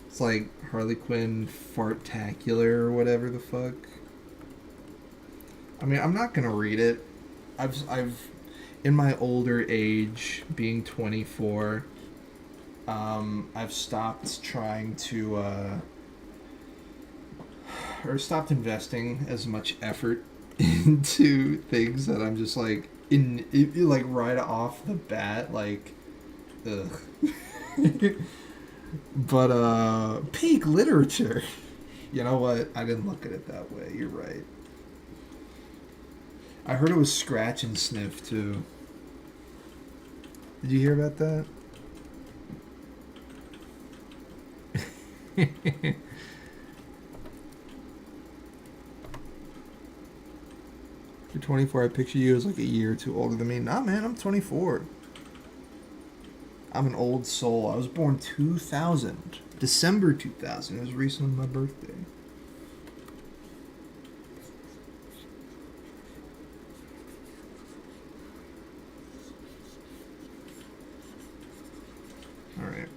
It's like Harley Quinn Fartacular or whatever the fuck. I mean, I'm not gonna read it. I've in my older age, being 24, I've stopped trying to, or stopped investing as much effort into things that I'm just like, like right off the bat, like, ugh. But, peak literature. You know what? I didn't look at it that way. You're right. I heard it was scratch and sniff, too. Did you hear about that? You're 24. I picture you as like a year or two older than me. Nah, man, I'm 24. I'm an old soul. I was born 2000. December 2000. It was recently my birthday. Alright.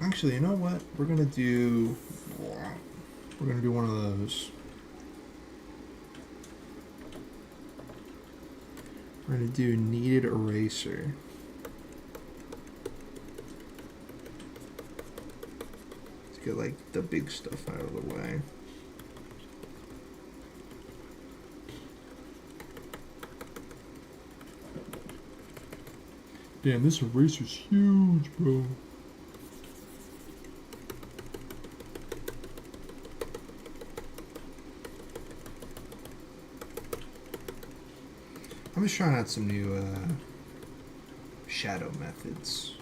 Actually, you know what? We're gonna do one of those. We're gonna do kneaded eraser. Let's get like the big stuff out of the way. Damn, this eraser's huge, bro. I'm just trying out some new shadow methods.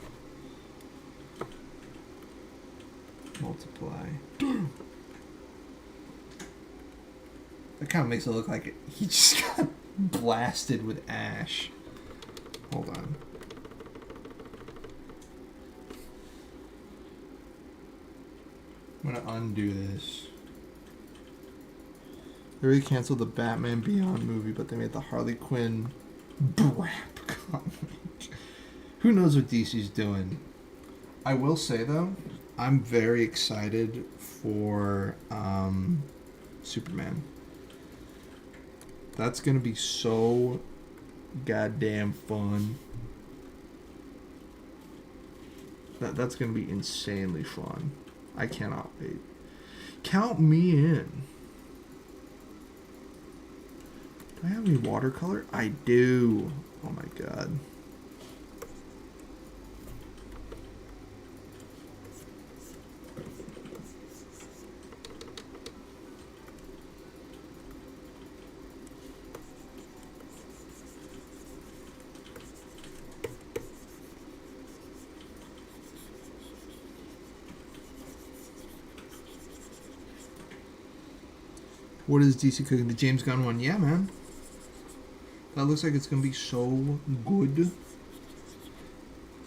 Multiply. That kind of makes it look like he just got blasted with ash. Hold on. I'm gonna undo this. They already canceled the Batman Beyond movie, but they made the Harley Quinn brap comic. Who knows what DC's doing? I will say, though, I'm very excited for Superman. That's going to be so goddamn fun. That's going to be insanely fun. I cannot wait. Count me in. Do I have any watercolor? I do. Oh my god. What is DC cooking? The James Gunn one? Yeah, man. That looks like it's gonna be so good.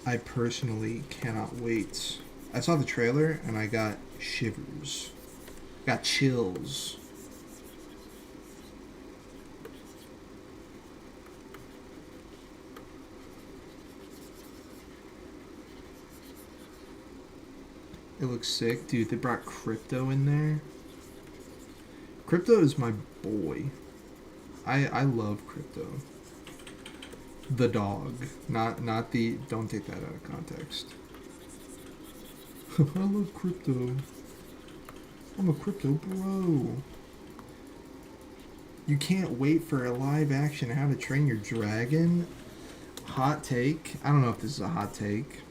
I personally cannot wait. I saw the trailer and I got shivers. Got chills. It looks sick. Dude, they brought Crypto in there. Crypto is my boy. I love Crypto. The dog. Not the... Don't take that out of context. I love Crypto. I'm a Crypto bro. You can't wait for a live action How to Train Your Dragon. Hot take. I don't know if this is a hot take.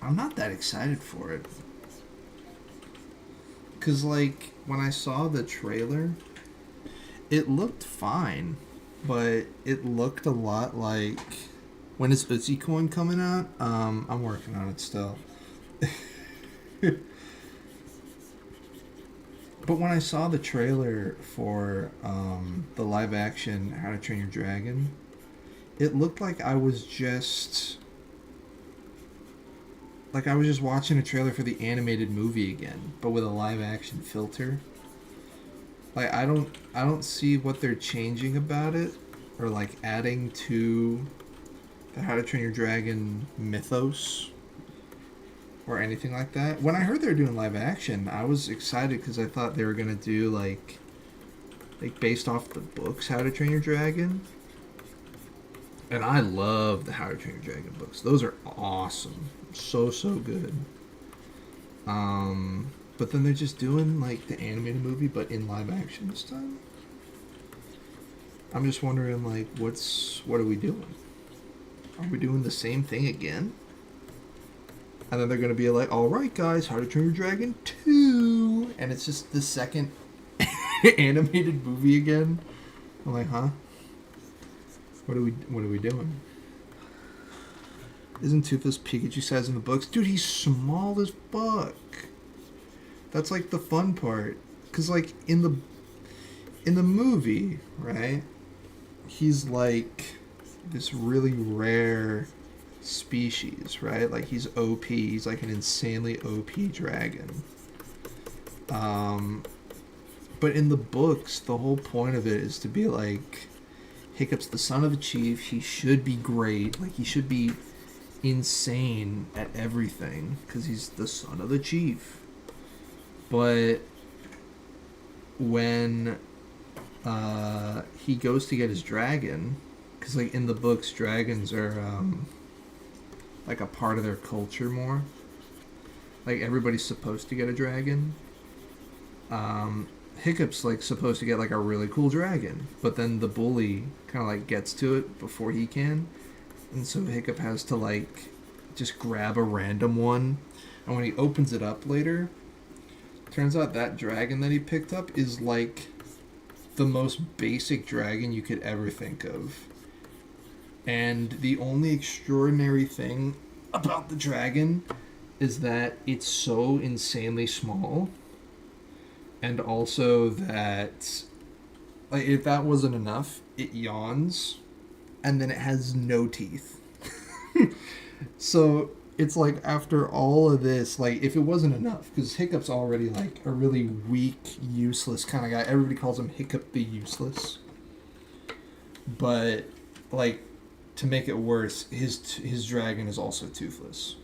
I'm not that excited for it. Because, like, when I saw the trailer, it looked fine. But it looked a lot like... When is Uzi Coin coming out? I'm working on it still. But when I saw the trailer for the live action How to Train Your Dragon, it looked like I was just watching a trailer for the animated movie again, but with a live action filter. Like I don't see what they're changing about it or like adding to the How to Train Your Dragon mythos or anything like that. When I heard they were doing live action, I was excited because I thought they were gonna do like based off the books How to Train Your Dragon. And I love the How to Train Your Dragon books. Those are awesome. So good. But then they're just doing like the animated movie but in live action this time. I'm just wondering like what are we doing? Are we doing the same thing again? And then they're gonna be like, alright guys, How to Train Your Dragon 2, and it's just the second animated movie again. I'm like, huh? What are we doing? Isn't Toothless Pikachu size in the books? Dude, he's small as fuck. That's like the fun part. Cause like in the movie, right? He's like this really rare species, right? Like he's OP. He's like an insanely OP dragon. But in the books, the whole point of it is to be like, Hiccup's the son of a chief. He should be great. Like he should be insane at everything because he's the son of the chief. But when he goes to get his dragon, because like in the books, dragons are like a part of their culture more. Like everybody's supposed to get a dragon. Hiccup's like supposed to get like a really cool dragon, but then the bully kind of like gets to it before he can, and so Hiccup has to like just grab a random one, and when he opens it up later, turns out that dragon that he picked up is like the most basic dragon you could ever think of. And the only extraordinary thing about the dragon is that it's so insanely small. And also that, like, if that wasn't enough, it yawns, and then it has no teeth. So, it's like, after all of this, like, if it wasn't enough, because Hiccup's already, like, a really weak, useless kind of guy. Everybody calls him Hiccup the Useless. But, like, to make it worse, his dragon is also toothless.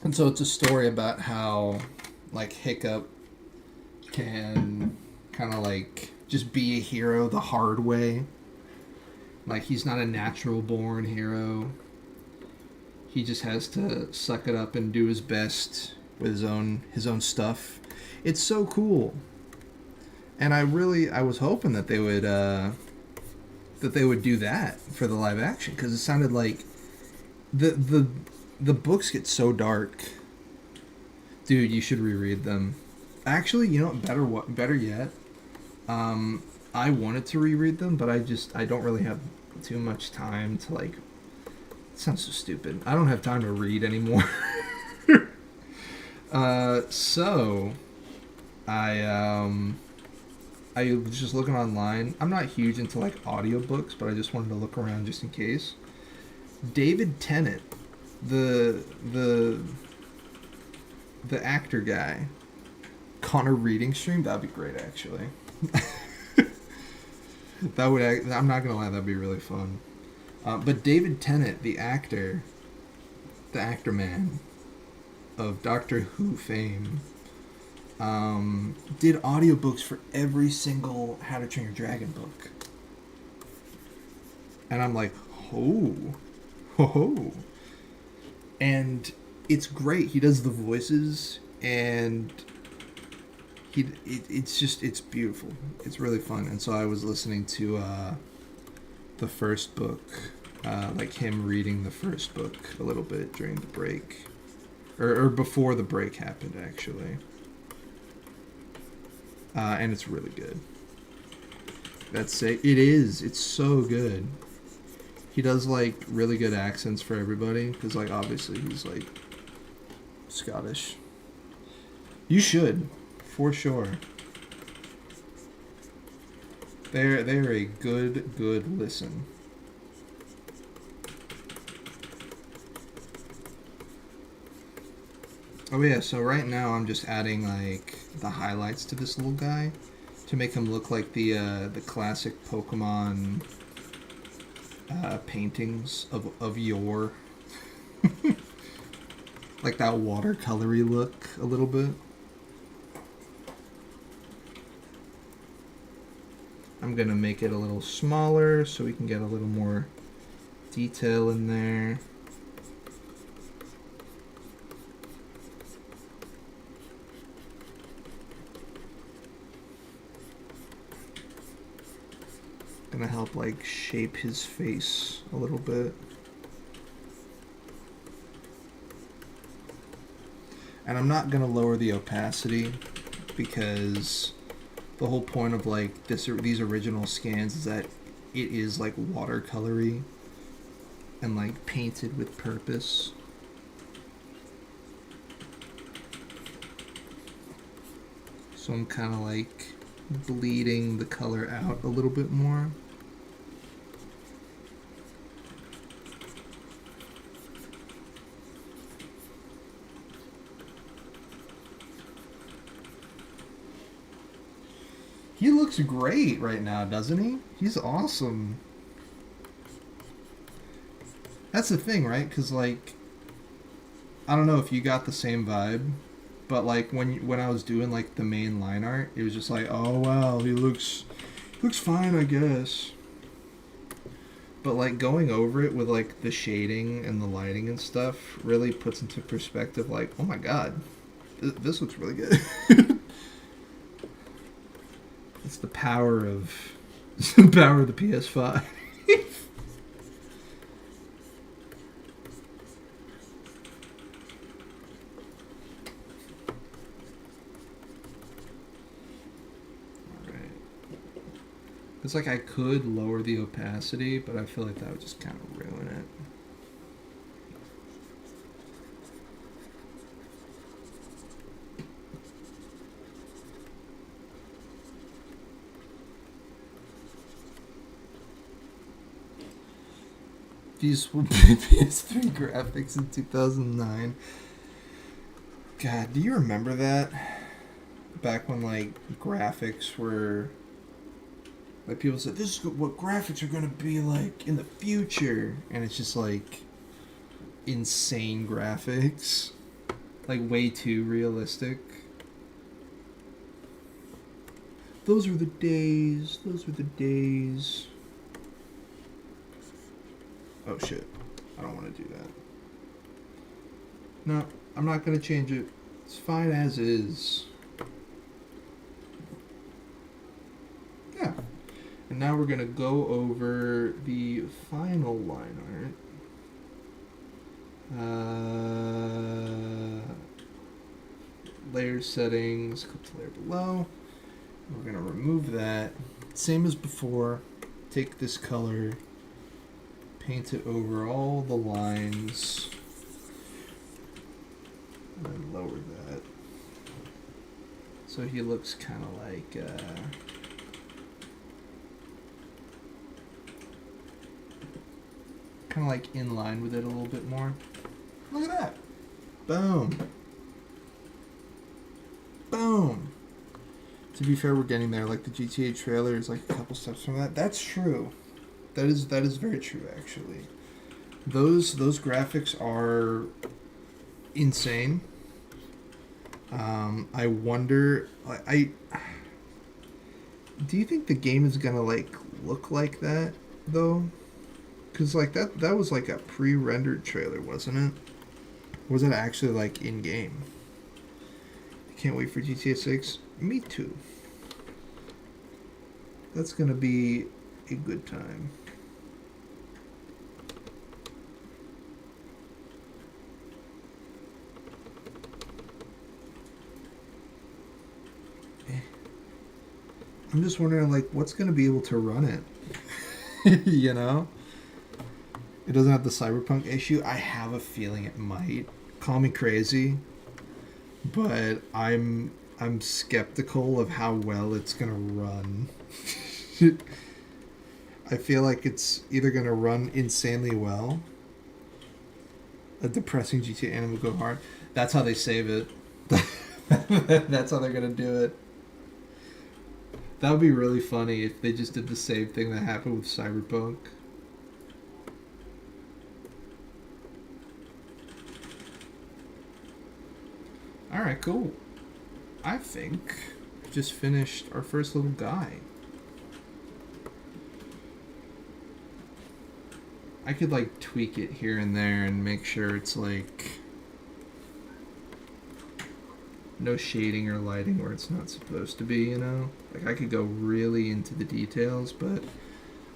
And so it's a story about how, like, Hiccup can kind of, like, just be a hero the hard way. Like, he's not a natural-born hero. He just has to suck it up and do his best with his own stuff. It's so cool. And I was hoping that they would do that for the live action, because it sounded like the books get so dark. Dude, you should reread them. Actually, you know what? Better yet. I wanted to reread them, but I don't really have too much time to like. It sounds so stupid. I don't have time to read anymore. So I I was just looking online. I'm not huge into like audiobooks, but I just wanted to look around just in case. David Tennant, the the the actor guy, Connor reading stream. That'd be great, actually. That would. I'm not gonna lie. That'd be really fun. But David Tennant, the actor man of Doctor Who fame, did audiobooks for every single How to Train Your Dragon book. And I'm like, oh, ho ho. And it's great. He does the voices, and it's beautiful. It's really fun. And so I was listening to the first book, like him reading the first book a little bit during the break, or before the break happened, actually. And it's really good. It is. It's so good. He does like really good accents for everybody because like obviously he's like Scottish. You should, for sure. They're a good listen. Oh yeah, so right now I'm just adding like the highlights to this little guy to make him look like the classic Pokemon paintings of yore. Like that watercolory look a little bit. I'm gonna make it a little smaller so we can get a little more detail in there. Gonna help like shape his face a little bit. And I'm not gonna lower the opacity because the whole point of like these original scans is that it is like watercolory and like painted with purpose. So I'm kind of like bleeding the color out a little bit more. He looks great right now, doesn't he? He's awesome. That's the thing, right? Because, like, I don't know if you got the same vibe, but, like, when I was doing, like, the main line art, it was just like, oh, wow, he looks fine, I guess. But, like, going over it with, like, the shading and the lighting and stuff really puts into perspective, like, oh, my God, this looks really good. It's the power of the PS5. Alright. It's like I could lower the opacity, but I feel like that would just kind of ruin it. These will be PS3 graphics in 2009. God, do you remember that? Back when, like, graphics were... Like, people said, this is what graphics are going to be like in the future. And it's just, like, insane graphics. Like, way too realistic. Those were the days. Those were the days. Oh shit, I don't want to do that. No, I'm not going to change it. It's fine as is. Yeah. And now we're going to go over the final line art. Layer settings, clip to layer below. We're going to remove that. Same as before. Take this color, paint it over all the lines, and then lower that. So he looks kind of like, in line with it a little bit more. Look at that. Boom. Boom. To be fair, we're getting there. Like the GTA trailer is like a couple steps from that. That's true. That is very true, actually. Those graphics are insane. I wonder. Do you think the game is gonna like look like that though? Because like that was like a pre-rendered trailer, wasn't it? Was it actually like in game? I can't wait for GTA 6. Me too. That's gonna be a good time. I'm just wondering, like, what's gonna be able to run it? You know? It doesn't have the cyberpunk issue. I have a feeling it might. Call me crazy, but I'm skeptical of how well it's gonna run. I feel like it's either gonna run insanely well. A depressing GTA and will go hard. That's how they save it. That's how they're gonna do it. That would be really funny if they just did the same thing that happened with Cyberpunk. Alright, cool. I think we just finished our first little guide. I could like tweak it here and there and make sure it's like no shading or lighting where it's not supposed to be, you know? Like I could go really into the details, but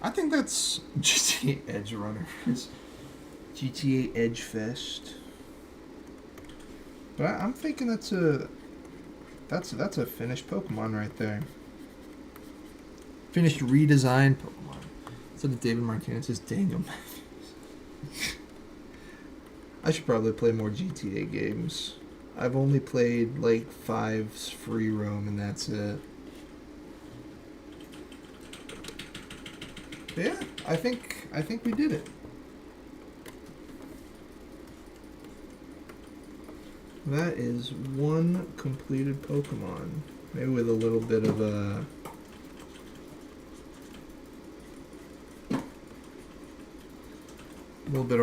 I think that's GTA Edge Runners. GTA Edge Fest. But I'm thinking that's a finished Pokemon right there. Finished redesigned Pokemon. Instead of David Martinez, it's Daniel Matthews. I should probably play more GTA games. I've only played like 5's free roam and that's it. But yeah, I think we did it. That is one completed Pokemon. Maybe with a little bit of a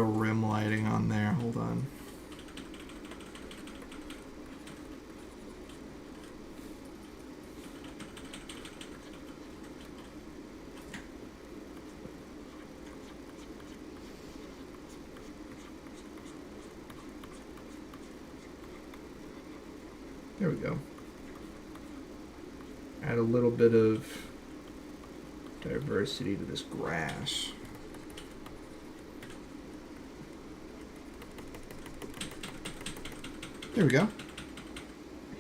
rim lighting on there. Hold on. There we go. Add a little bit of diversity to this grass. There we go.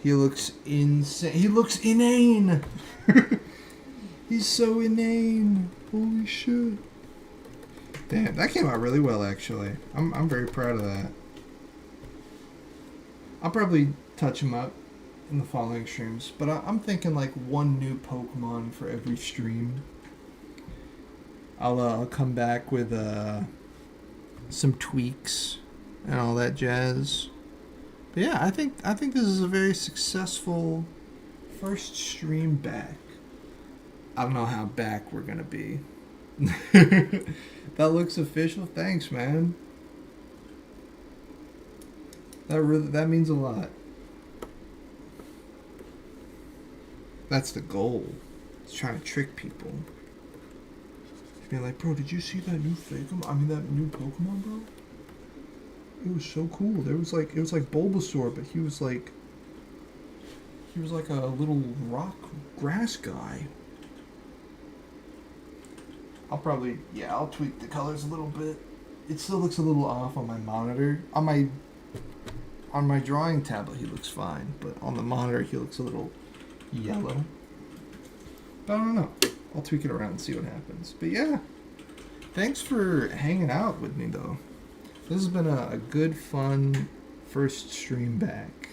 He looks insane. He looks inane. He's so inane. Holy shit. Damn, that came out really well, actually. I'm very proud of that. I'll probably touch him up in the following streams, but I'm thinking like one new Pokemon for every stream. I'll come back with some tweaks and all that jazz. But yeah, I think this is a very successful first stream back. I don't know how back we're gonna be. That looks official. Thanks, man. That means a lot. That's the goal. It's trying to trick people. Being like, bro, did you see that new that new Pokemon, bro? It was so cool. It was like Bulbasaur, but he was like a little rock grass guy. I'll tweak the colors a little bit. It still looks a little off on my monitor. On my drawing tablet, he looks fine, but on the monitor, he looks a little yellow. But I don't know. I'll tweak it around and see what happens. But yeah, thanks for hanging out with me, though. This has been a good, fun first stream back.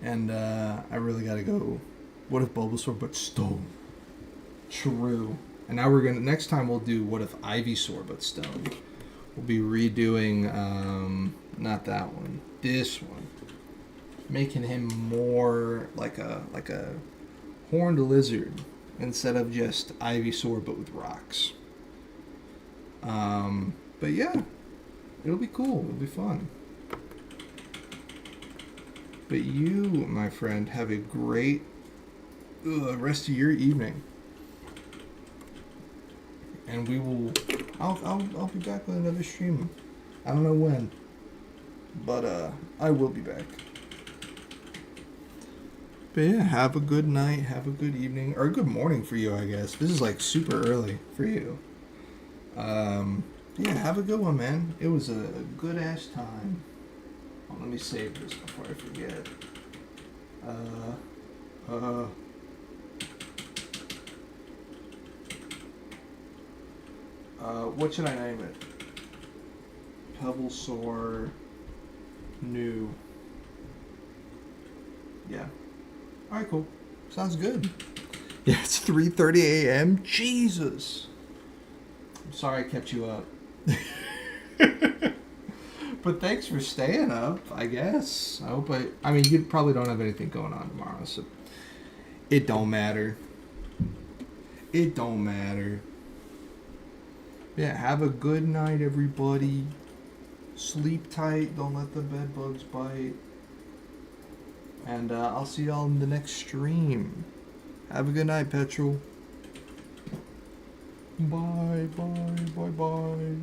And I really gotta go. What if Bulbasaur but stone? True. And now we're gonna next time we'll do what if Ivysaur but stone. We'll be redoing not that one. This one. Making him more like a horned lizard instead of just Ivysaur but with rocks. But yeah, it'll be cool. It'll be fun. But you, my friend, have a great rest of your evening. And we will. I'll be back with another stream. I don't know when, but I will be back. But yeah, have a good night, have a good evening, or a good morning for you, I guess. This is like super early for you. Yeah, have a good one, man. It was a good ass time. Oh, let me save this before I forget. What should I name it? Pebblesaur New. Yeah. Alright, cool. Sounds good. Yeah, it's 3:30 a.m. Jesus. I'm sorry I kept you up. But thanks for staying up, I guess. I mean, you probably don't have anything going on tomorrow, so it don't matter. It don't matter. Yeah, have a good night, everybody. Sleep tight. Don't let the bed bugs bite. And I'll see y'all in the next stream. Have a good night, Petrol. Bye, bye, bye, bye.